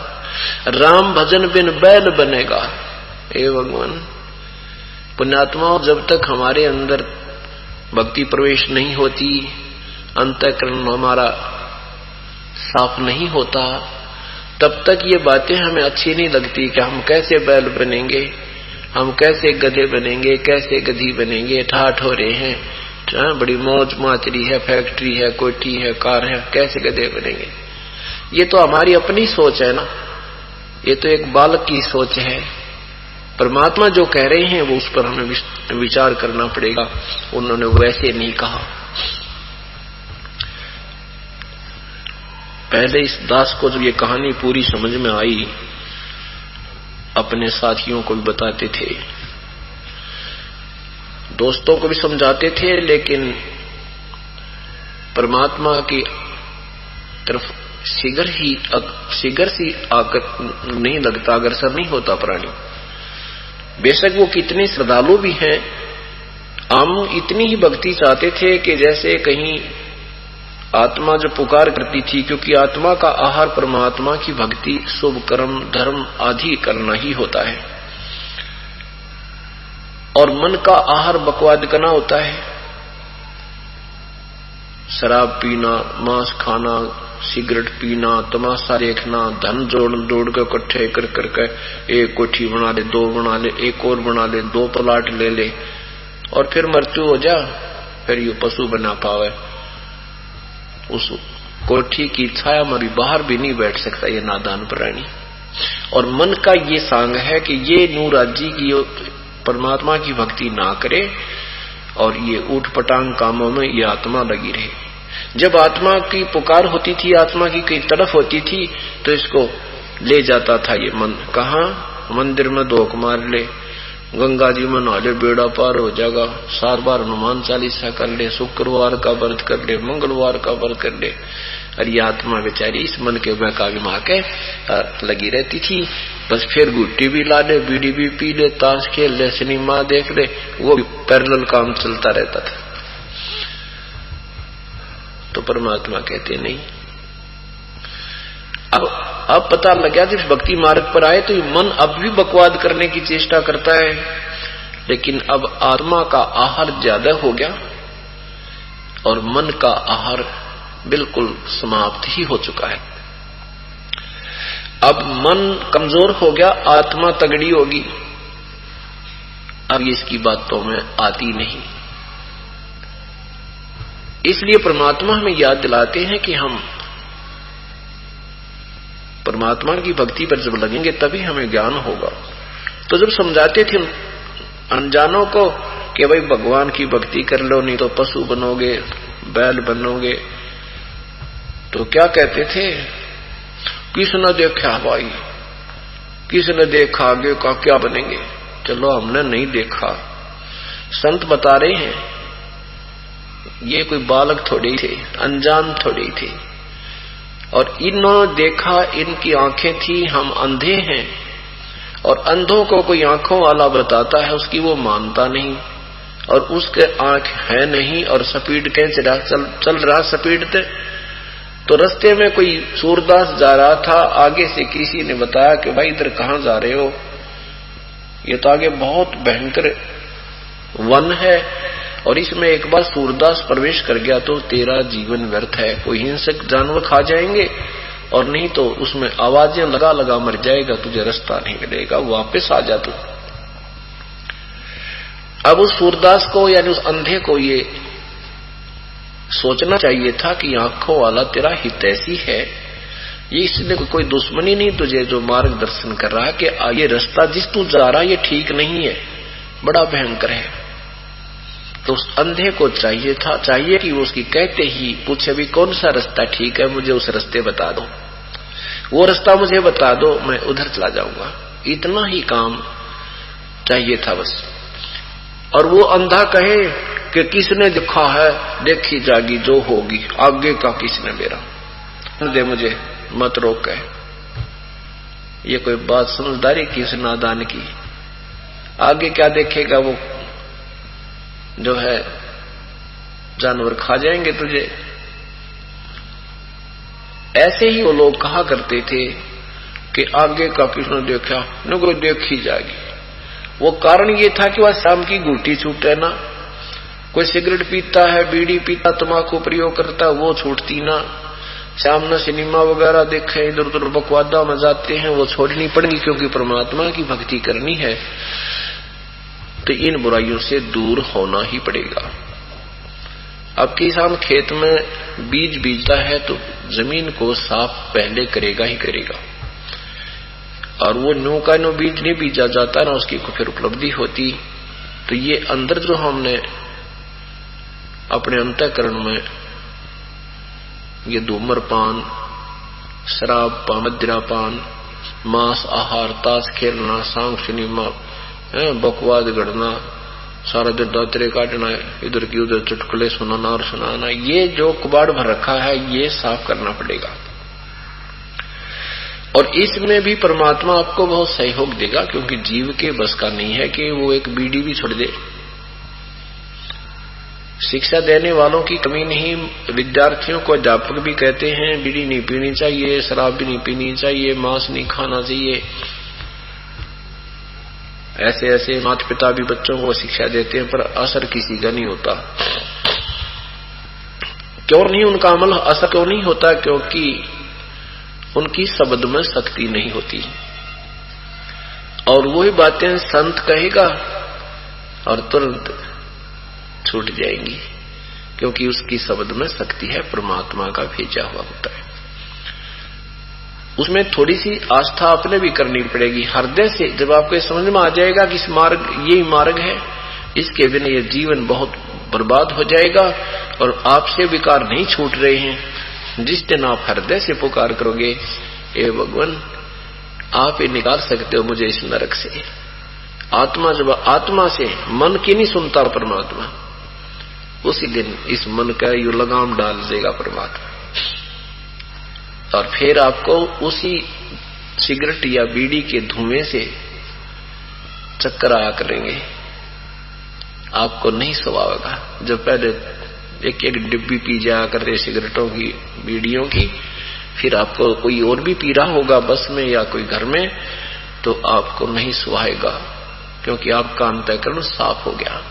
Speaker 2: राम भजन बिन बैल बनेगा। हे भगवान, पुण्यात्माओं, जब तक हमारे अंदर भक्ति प्रवेश नहीं होती, अंतःकरण हमारा साफ नहीं होता, तब तक ये बातें हमें अच्छी नहीं लगती कि हम कैसे बैल बनेंगे, हम कैसे गधे बनेंगे, कैसे गधी बनेंगे। ठाठ हो रहे हैं, बड़ी मौज माचरी है, फैक्ट्री है, कोठी है, कार है, कैसे गधे बनेंगे। ये तो हमारी अपनी सोच है ना, ये तो एक बालक की सोच है। परमात्मा जो कह रहे हैं वो उस पर हमें विचार करना पड़ेगा। उन्होंने वैसे नहीं कहा। पहले इस दास को जब ये कहानी पूरी समझ में आई, अपने साथियों को भी बताते थे, दोस्तों को भी समझाते थे, लेकिन परमात्मा की तरफ शीघ्र सी आकर नहीं लगता, अग्रसर नहीं होता प्राणी। बेशक वो कितने श्रद्धालु भी हैं, हम इतनी ही भक्ति चाहते थे कि जैसे कहीं आत्मा जो पुकार करती थी, क्योंकि आत्मा का आहार परमात्मा की भक्ति, शुभ कर्म, धर्म आदि करना ही होता है, और मन का आहार बकवाद करना होता है। शराब पीना, मांस खाना, सिगरेट पीना, तमाशा देखना, धन जोड़ के इकट्ठे कर करके एक कोठी बना ले, दो बना ले, एक और बना ले, दो प्लाट ले ले, और फिर मृत्यु हो जा, फिर ये पशु बना पावे। उस कोठी की छाया में भी बाहर भी नहीं बैठ सकता ये नादान प्राणी। और मन का ये सांग है कि ये नूराजी की परमात्मा की भक्ति ना करे और ये ऊट पटांग कामों में ये आत्मा लगी रहे। जब आत्मा की पुकार होती थी, आत्मा की कई तरफ होती थी, तो इसको ले जाता था ये मन। कहाँ? मंदिर में धोख मार ले, गंगा जी में नहा ले, बेड़ा पार हो जाएगा। 7 बार हनुमान चालीसा कर ले, शुक्रवार का व्रत कर ले, मंगलवार का व्रत कर ले। और ये आत्मा बेचारी इस मन के बहकावे में आके लगी रहती थी। बस फिर गुट्टी भी ला ले, बीड़ी भी पी ले, ताश खेल ले, सिनेमा देख ले, वो भी पैरेलल काम चलता रहता था। तो परमात्मा कहते नहीं। अब पता लग गया, जब भक्ति मार्ग पर आए तो मन अब भी बकवाद करने की चेष्टा करता है, लेकिन अब आत्मा का आहार ज्यादा हो गया और मन का आहार बिल्कुल समाप्त ही हो चुका है। अब मन कमजोर हो गया, आत्मा तगड़ी होगी। अब इसकी बातों में आती नहीं। इसलिए परमात्मा हमें याद दिलाते हैं कि हम परमात्मा की भक्ति पर जब लगेंगे तभी हमें ज्ञान होगा। तो जब समझाते थे अनजानों को कि भाई भगवान की भक्ति कर लो, नहीं तो पशु बनोगे, बैल बनोगे, तो क्या कहते थे? किसने देखा भाई, किसने देखा, आगे का क्या बनेंगे? चलो हमने नहीं देखा, संत बता रहे हैं। ये कोई बालक थोड़े थे, अनजान थोड़े थे। और इन्होंने देखा, इनकी आंखें थी, हम अंधे हैं। और अंधों को कोई आंखों वाला बताता है, उसकी वो मानता नहीं, और उसके आंख है नहीं, और स्पीड कैसे चल रहा स्पीड से। तो रास्ते में कोई सूरदास जा रहा था, आगे से किसी ने बताया कि भाई इधर कहां जा रहे हो? ये तो आगे बहुत भयंकर वन है, और इसमें एक बार सूरदास प्रवेश कर गया तो तेरा जीवन व्यर्थ है। कोई हिंसक जानवर खा जाएंगे, और नहीं तो उसमें आवाजें लगा लगा मर जाएगा, तुझे रास्ता नहीं मिलेगा, वापस आ जा तू। अब उस सूरदास को यानी उस अंधे को ये सोचना चाहिए था कि आंखों वाला तेरा हितैषी है, ये इसलिए कोई दुश्मनी नहीं तुझे जो मार्गदर्शन कर रहा है कि ये रास्ता जिस तू जा रहा ये ठीक नहीं है, बड़ा भयंकर है। तो उस अंधे को चाहिए कि वो उसकी कहते ही पूछे भी कौन सा रास्ता ठीक है, मुझे उस रास्ते बता दो, वो रास्ता मुझे बता दो, मैं उधर चला जाऊंगा। इतना ही काम चाहिए था बस। और वो अंधा कहे कि किसने देखा है, देखी जागी जो होगी, आगे का किसने मेरा दे, मुझे मत रोक कहे। ये कोई बात समझदारी की उस नादान की? आगे क्या देखेगा? वो जो है जानवर खा जाएंगे तुझे। ऐसे ही वो लोग कहा करते थे कि आगे का किसने देखा, न कोई देखी जाएगी। वो कारण ये था कि वह शाम की गुटी छूटे ना, कोई सिगरेट पीता है, बीड़ी पीता, तंबाकू प्रयोग करता, वो छूटती ना। शाम में सिनेमा वगैरह देखे, इधर उधर बकवादा में जाते हैं, वो छोड़नी पड़ेगी, क्योंकि परमात्मा की भक्ति करनी है तो इन बुराइयों से दूर होना ही पड़ेगा। अब किसान खेत में बीज बीजता है तो जमीन को साफ पहले करेगा ही करेगा, और वो नो का नो बीज नहीं बीजा जाता ना उसकी को फिर उपलब्धि होती। तो ये अंदर जो हमने अपने अंतःकरण में ये धूम्रपान, शराब पान, मदिरापान, मांस आहार, ताश खेलना, सांग सिनेमा, बकवाद गढ़ना, सारा दिन दातरे काटना, इधर की उधर चुटकुले सुनाना और सुनाना, ये जो कबाड़ भर रखा है ये साफ करना पड़ेगा। और इसमें भी परमात्मा आपको बहुत सहयोग देगा, क्योंकि जीव के बस का नहीं है कि वो एक बीड़ी भी छोड़ दे। शिक्षा देने वालों की कमी नहीं, विद्यार्थियों को अध्यापक भी कहते हैं बीड़ी नहीं पीनी चाहिए, शराब भी नहीं पीनी चाहिए, मांस नहीं खाना चाहिए। ऐसे ऐसे माता पिता भी बच्चों को शिक्षा देते हैं, पर असर किसी का नहीं होता। क्यों नहीं उनका अमल असर क्यों नहीं होता? क्योंकि उनकी शब्द में शक्ति नहीं होती, और वही बातें संत कहेगा और तुरंत छूट जाएंगी, क्योंकि उसकी शब्द में शक्ति है, परमात्मा का भेजा हुआ होता है। उसमें थोड़ी सी आस्था आपने भी करनी पड़ेगी हृदय से। जब आपको समझ में आ जाएगा कि इस मार्ग यही मार्ग है, इसके बिना ये जीवन बहुत बर्बाद हो जाएगा और आपसे विकार नहीं छूट रहे हैं, जिस दिन आप हृदय से पुकार करोगे, ए भगवान आप ही निकाल सकते हो मुझे इस नरक से, आत्मा जब आत्मा से मन की नहीं सुनता परमात्मा, उसी दिन इस मन का यू लगाम डाल देगा परमात्मा, और फिर आपको उसी सिगरेट या बीड़ी के धुएं से चक्कर आया करेंगे, आपको नहीं सुहावेगा। जब पहले एक एक डिब्बी पी जाया करते सिगरेटों की, बीड़ियों की, फिर आपको कोई और भी पी रहा होगा बस में या कोई घर में, तो आपको नहीं सुहाएगा, क्योंकि आपका अंतःकरण साफ हो गया।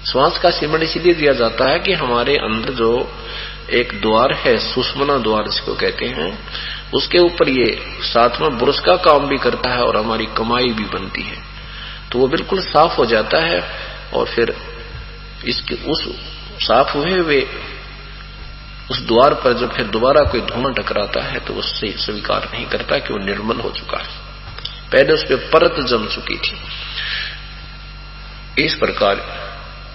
Speaker 2: श्वास का सिमरण इसलिए दिया जाता है कि हमारे अंदर जो एक द्वार है, सुषुम्ना द्वार जिसको कहते हैं, उसके ऊपर ये साथ में ब्रश का काम भी करता है और हमारी कमाई भी बनती है, तो वो बिल्कुल साफ हो जाता है। और फिर इसके उस साफ हुए हुए उस द्वार पर जब फिर दोबारा कोई धुआं टकराता है तो उससे स्वीकार नहीं करता कि वो निर्मल हो चुका है, पहले उस पर परत जम चुकी थी। इस प्रकार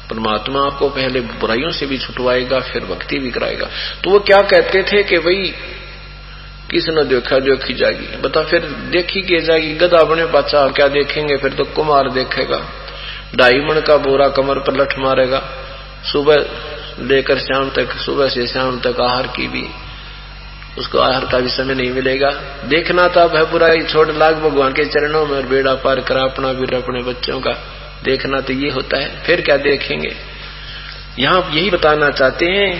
Speaker 2: परमात्मा आपको पहले बुराइयों से भी छुटवाएगा, फिर भक्ति भी कराएगा। तो वो क्या कहते थे कि भाई किसने देखा देखी जाएगी, बता फिर देखी के जाएगी, गधा बने पाचा क्या देखेंगे, फिर तो कुमार देखेगा, 2.5 मन का बोरा कमर पर लठ मारेगा, सुबह लेकर शाम तक, सुबह से शाम तक आहार की भी, उसको आहार का भी समय नहीं मिलेगा। देखना था भय बुराई छोड़ लाग भगवान के चरणों में और बेड़ा पार करा अपना भी अपने बच्चों का, देखना तो ये होता है, फिर क्या देखेंगे। यहां यही बताना चाहते हैं,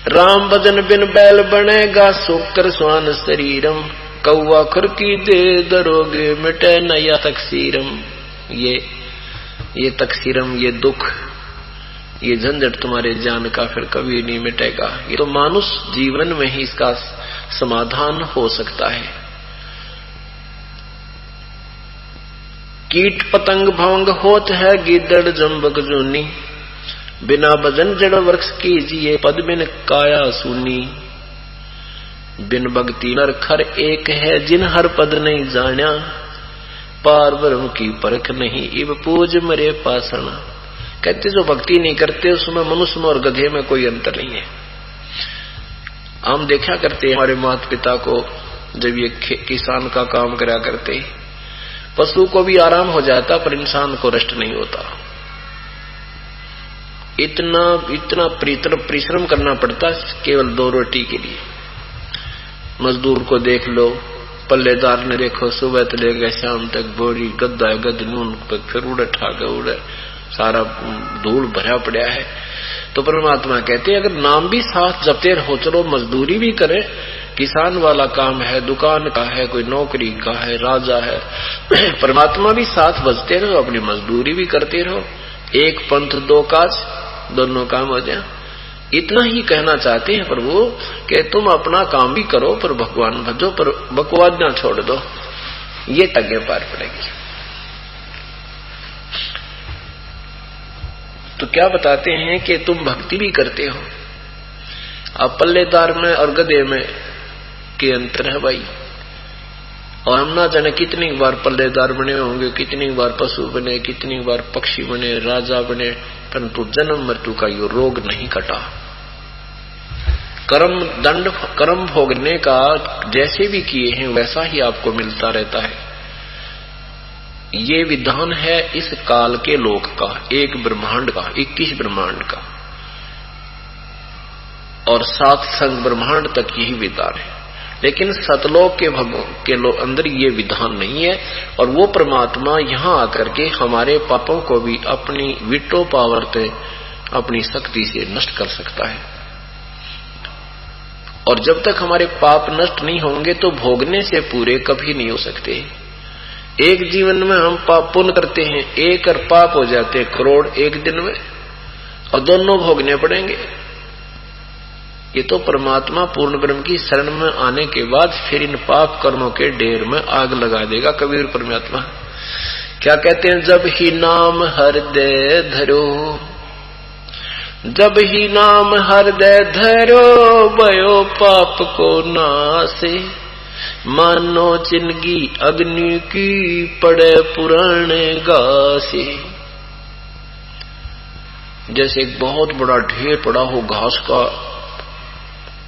Speaker 2: राम भजन बिन बैल बनेगा, सोकर स्वान शरीरम, कौवा खुरकी दे दरोगे मिटे नया तकसीरम। ये तकसीरम, ये दुख, ये झंझट तुम्हारे जान का फिर कभी नहीं मिटेगा। ये तो मानुष जीवन में ही इसका समाधान हो सकता है। कीट पतंग भंग होत है, गिदड़ जम्बक जूनी, बिना भजन जड़ वृक्ष कीजिए, पद बिन काया सुनी। बिन भक्ति नर खर एक है, जिन हर पद नहीं जान्या, पार ब्रह्म की परख नहीं, इब पूज मरे पासना। कहते जो भक्ति नहीं करते उसमें मनुष्य में और गधे में कोई अंतर नहीं है। हम देखा करते हमारे माता पिता को, जब ये किसान का काम करा करते, पशु को भी आराम हो जाता पर इंसान को कष्ट नहीं होता। इतना परिश्रम करना पड़ता केवल 2 रोटी के लिए। मजदूर को देख लो, पल्लेदार ने देखो, सुबह से लेकर शाम तक बोरी गद्दा गद नून पर फिर उड़े ठाके उड़े, सारा धूल भरा पड़ा है। तो परमात्मा कहते हैं अगर नाम भी साथ जपते रहो, चलो मजदूरी भी करे, किसान वाला काम है, दुकान का है, कोई नौकरी का है, राजा है, परमात्मा भी साथ बजते रहो, अपनी मजदूरी भी करते रहो, एक पंथ 2 काज, दोनों काम हो जाए। इतना ही कहना चाहते हैं प्रभु कि तुम अपना काम भी करो पर भगवान भजो, पर बकवाद ना छोड़ दो, ये तगे पार पड़ेगी। तो क्या बताते हैं कि तुम भक्ति भी करते हो। अब पल्लेदार में और गधे में के अंतर है भाई, और हम ना जाने कितनी बार पल्लेदार बने होंगे, कितनी बार पशु बने, कितनी बार पक्षी बने, राजा बने, परंतु जन्म मृत्यु का ये रोग नहीं कटा। कर्म भोगने का जैसे भी किए हैं वैसा ही आपको मिलता रहता है। ये विधान है इस काल के लोक का, एक ब्रह्मांड का, 21 ब्रह्मांड का, और 7 संग ब्रह्मांड तक यही विधान है। लेकिन सतलोक के अंदर ये विधान नहीं है, और वो परमात्मा यहाँ आकर के हमारे पापों को भी अपनी विटो पावर से, अपनी शक्ति से नष्ट कर सकता है। और जब तक हमारे पाप नष्ट नहीं होंगे तो भोगने से पूरे कभी नहीं हो सकते। एक जीवन में हम पाप पुण्य करते हैं, 1 और पाप हो जाते हैं करोड़ एक दिन में, और दोनों भोगने पड़ेंगे। ये तो परमात्मा पूर्ण ब्रह्म की शरण में आने के बाद फिर इन पाप कर्मों के ढेर में आग लगा देगा। कबीर परमात्मा क्या कहते हैं, जब ही नाम हृदय धरो, जब ही नाम हृदय धरो, भयो पाप को नासे, मानो जिंदगी अग्नि की पड़े पुराने गासे। जैसे एक बहुत बड़ा ढेर पड़ा हो घास का,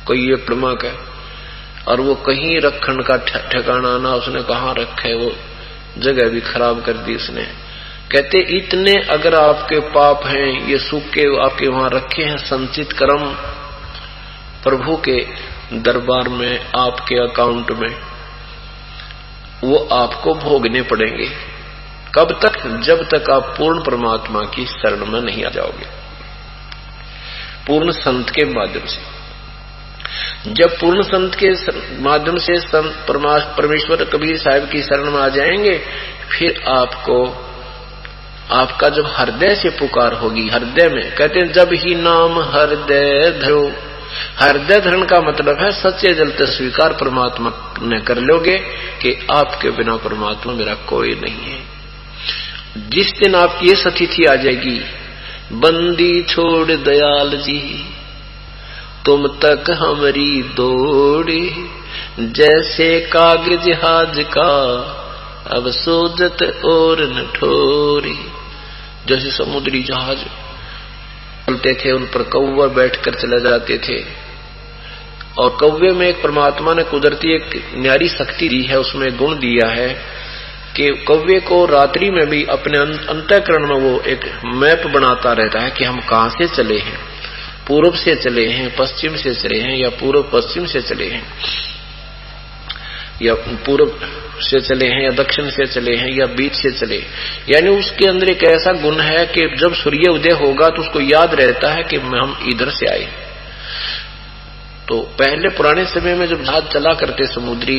Speaker 2: कोई एक का, और वो कहीं रखने का ठिकाना ना उसने कहाँ रखे, वो जगह भी खराब कर दी उसने। कहते इतने अगर आपके पाप हैं, ये सूखे आपके वहां रखे हैं संचित कर्म प्रभु के दरबार में, आपके अकाउंट में, वो आपको भोगने पड़ेंगे। कब तक? जब तक आप पूर्ण परमात्मा की शरण में नहीं आ जाओगे, पूर्ण संत के माध्यम से। जब पूर्ण संत के माध्यम से परमेश्वर कबीर साहब की शरण में आ जाएंगे, फिर आपका जब हृदय से पुकार होगी, हृदय में, कहते हैं जब ही नाम हृदय धरो। हृदय धरण का मतलब है सच्चे जल से स्वीकार परमात्मा ने कर लोगे कि आपके बिना परमात्मा मेरा कोई नहीं है। जिस दिन आपकी ये स्थिति आ जाएगी, बंदी छोड़ दयाल जी तुम तक हमारी दौड़े, जैसे कागज जहाज का अब सोजत और न ठोरी। जैसे समुद्री जहाज चलते थे, उन पर कौवा बैठकर चले जाते थे, और कौवे में एक परमात्मा ने कुदरती एक न्यारी शक्ति दी है, उसमें गुण दिया है कि कौवे को रात्रि में भी अपने अंतःकरण में वो एक मैप बनाता रहता है कि हम कहां से चले हैं, पूर्व से चले हैं, पश्चिम से चले हैं, या पूर्व पश्चिम से चले हैं, या पूर्व से चले हैं, या दक्षिण से चले हैं, या बीच से चले। यानी उसके अंदर एक ऐसा गुण है कि जब सूर्य उदय होगा तो उसको याद रहता है कि हम इधर से आए। तो पहले पुराने समय में जब जहाज चला करते समुद्री,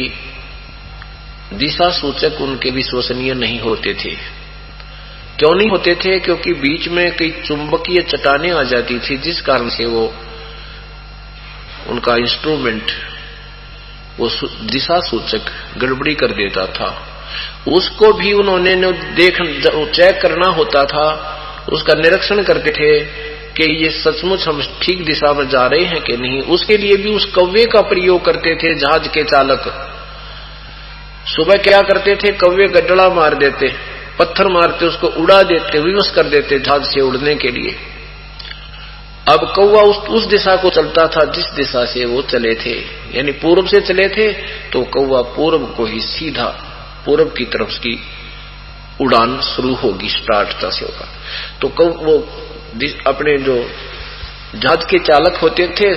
Speaker 2: दिशा सूचक उनके विश्वसनीय नहीं होते थे। क्यों नहीं होते थे? क्योंकि बीच में कई चुंबकीय चट्टानें आ जाती थी, जिस कारण से वो उनका इंस्ट्रूमेंट वो दिशा सूचक गड़बड़ी कर देता था। उसको भी उन्होंने चेक करना होता था, उसका निरीक्षण करते थे कि ये सचमुच हम ठीक दिशा में जा रहे हैं कि नहीं। उसके लिए भी उस कौवे का प्रयोग करते थे जहाज के चालक। सुबह क्या करते थे? कौवे गड्ढा मार देते, पत्थर मारते, उसको उड़ा देते, विवश कर देते जहाज से उड़ने के लिए। अब कौवा उस दिशा को चलता था जिस दिशा से वो चले थे, यानी पूर्व से चले थे तो कौवा पूर्व को ही सीधा पूर्व की तरफ की उड़ान शुरू होगी, स्टार्ट से होगा। तो वो अपने जो जहाज के चालक होते थे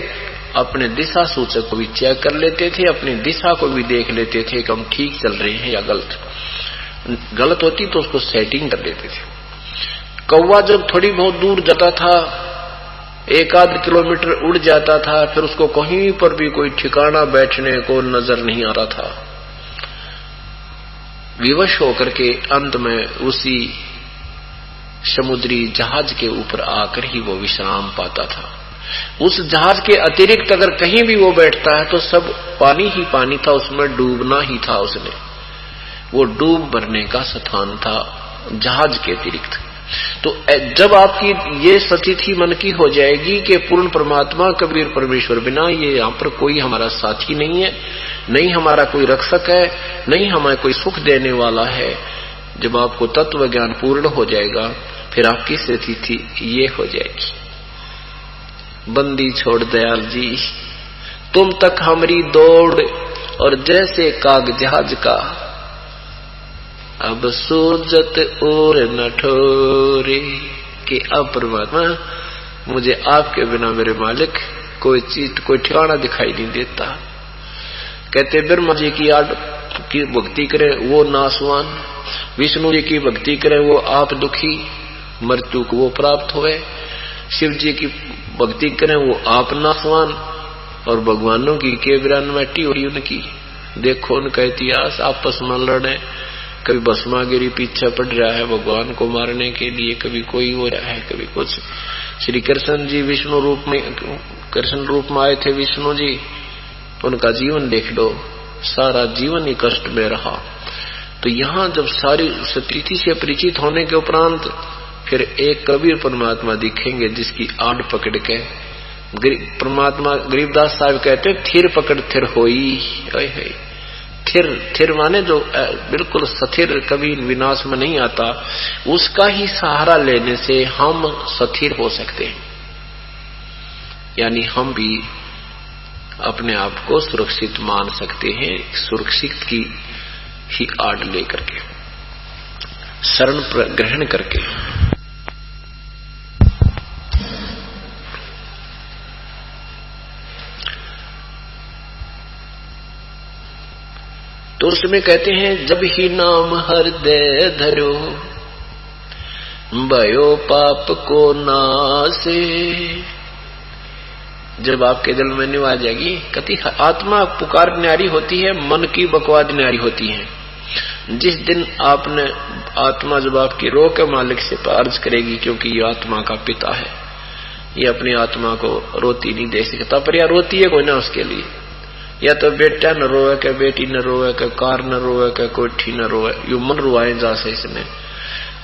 Speaker 2: अपने दिशा सूचक को भी चेक कर लेते थे, अपनी दिशा को भी देख लेते थे कि हम ठीक चल रहे हैं या गलत होती तो उसको सेटिंग कर लेते थे। कौवा जब थोड़ी बहुत दूर जाता था, 1-8 किलोमीटर उड़ जाता था, फिर उसको कहीं पर भी कोई ठिकाना बैठने को नजर नहीं आ रहा था। विवश होकर के अंत में उसी समुद्री जहाज के ऊपर आकर ही वो विश्राम पाता था। उस जहाज के अतिरिक्त अगर कहीं भी वो बैठता है तो सब पानी ही पानी था, उसमें डूबना ही था। उसने वो डूब मरने का स्थान था जहाज के अतिरिक्त। तो जब आपकी ये स्थिति मन की हो जाएगी कि पूर्ण परमात्मा कबीर परमेश्वर बिना ये यहाँ पर कोई हमारा साथी नहीं है, नहीं हमारा कोई रक्षक है, नहीं हमें कोई सुख देने वाला है, जब आपको तत्व ज्ञान पूर्ण हो जाएगा फिर आपकी स्थिति ये हो जाएगी, बंदी छोड़ दयाल जी तुम तक हमारी दौड़, और जैसे काग जहाज का अब सूरजत और न ठोरे, कि अब परमात्मा मुझे आपके बिना मेरे मालिक कोई चीज कोई ठिकाना दिखाई नहीं देता। कहते ब्रह्मा जी की भक्ति करें वो नासवान, विष्णु जी की भक्ति करें वो आप दुखी, मृत्यु को वो प्राप्त हुए, शिव जी की भक्ति करें वो आप नासवान, और भगवानों की के विरानवटी हुई उनकी। देखो उनका इतिहास, आपस में लड़े, कभी भस्मागिरी पीछे पड़ रहा है भगवान को मारने के लिए, कभी कोई हो रहा है, कभी कुछ। श्री कृष्ण जी विष्णु रूप में, कृष्ण रूप में आए थे विष्णु जी, उनका जीवन देख लो, सारा जीवन ही कष्ट में रहा। तो यहाँ जब सारी स्थिति से परिचित होने के उपरांत फिर एक कबीर परमात्मा दिखेंगे जिसकी आड़ पकड़ के परमात्मा, गरीबदास साहब कहते थिर पकड़ थिर होई, थिर माने जो बिल्कुल स्थिर, कभी विनाश में नहीं आता, उसका ही सहारा लेने से हम स्थिर हो सकते हैं, यानी हम भी अपने आप को सुरक्षित मान सकते हैं, सुरक्षित की ही आड़ लेकर के। शरण ग्रहण करके। तो उसमें कहते हैं जब ही नाम हृदय धरो भयो पाप को नासे। जब आपके दिल में निवा जाएगी, कति आत्मा पुकार न्यारी होती है, मन की बकवाद न्यारी होती है। जिस दिन आपने आत्मा जब आपकी रो के मालिक से अर्ज करेगी, क्योंकि ये आत्मा का पिता है, ये अपनी आत्मा को रोती नहीं दे सकता, पर या रोती है कोई ना उसके लिए, या तो बेटा न रोए के बेटी न रोए के कार न रोए के कोठी न रोए, यू मन रुआए जा से इसने।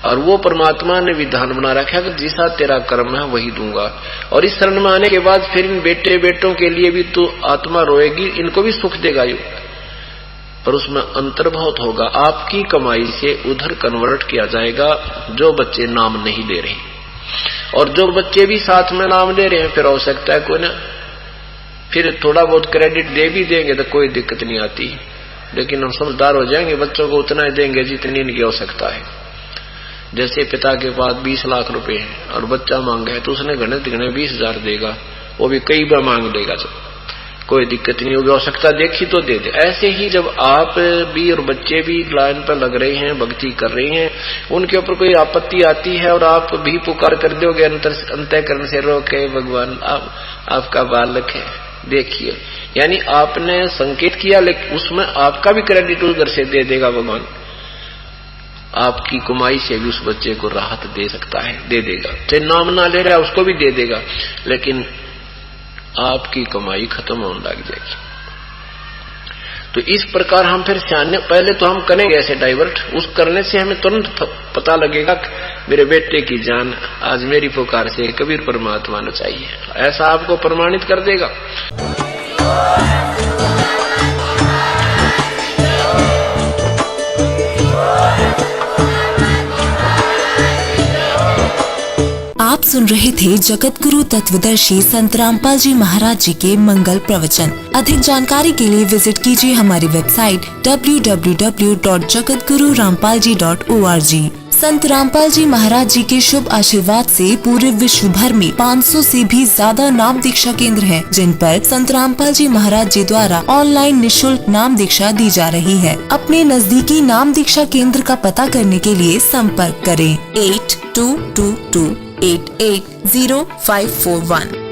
Speaker 2: और वो परमात्मा ने विधान बना रखा कि जैसा तेरा कर्म है वही दूंगा। और इस शरण में आने के बाद फिर इन बेटे बेटों के लिए भी तो आत्मा रोएगी, इनको भी सुख देगा यू, पर उसमें अंतर बहुत होगा। आपकी कमाई से उधर कन्वर्ट किया जाएगा जो बच्चे नाम नहीं ले रहे, और जो बच्चे भी साथ में नाम ले रहे हैं, फिर हो सकता है कोई ना फिर थोड़ा बहुत क्रेडिट दे भी देंगे तो कोई दिक्कत नहीं आती, लेकिन हम समझदार हो जाएंगे, बच्चों को उतना ही देंगे जितनी इनकी आवश्यकता है। जैसे पिता के पास 20 लाख रुपए हैं और बच्चा मांगा है तो उसने घने 20,000 देगा, वो भी कई बार मांग लेगा, कोई दिक्कत नहीं होगी, आवश्यकता देखी तो दे दे। ऐसे ही जब आप भी और बच्चे भी लाइन पर लग रहे हैं, भक्ति कर रहे हैं, उनके ऊपर कोई आपत्ति आती है और आप भी पुकार कर दोगे अंतःकरण से, रोके भगवान आपका बालक है देखिए, यानी आपने संकेत किया, लेकिन उसमें आपका भी क्रेडिट उधर से दे देगा भगवान। आपकी कमाई से भी उस बच्चे को राहत दे सकता है, दे देगा, चाहे नाम ना ले रहा उसको भी दे देगा, लेकिन आपकी कमाई खत्म होने लग जाएगी। तो इस प्रकार हम फिर पहले तो हम करेंगे ऐसे डाइवर्ट, उस करने से हमें तुरंत पता लगेगा कि मेरे बेटे की जान आज मेरी पुकार से कबीर परमात्मा ने चाहिए, ऐसा आपको प्रमाणित कर देगा।
Speaker 3: आप सुन रहे थे जगत गुरु तत्वदर्शी संत रामपाल जी महाराज जी के मंगल प्रवचन। अधिक जानकारी के लिए विजिट कीजिए हमारी वेबसाइट www.jagatgururampalji.org। संत रामपाल जी महाराज जी के शुभ आशीर्वाद से पूरे विश्व भर में 500 से भी ज्यादा नाम दीक्षा केंद्र हैं, जिन पर संत रामपाल जी महाराज जी द्वारा ऑनलाइन निःशुल्क नाम दीक्षा दी जा रही है। अपने नजदीकी नाम दीक्षा केंद्र का पता करने के लिए संपर्क करें 8222880541।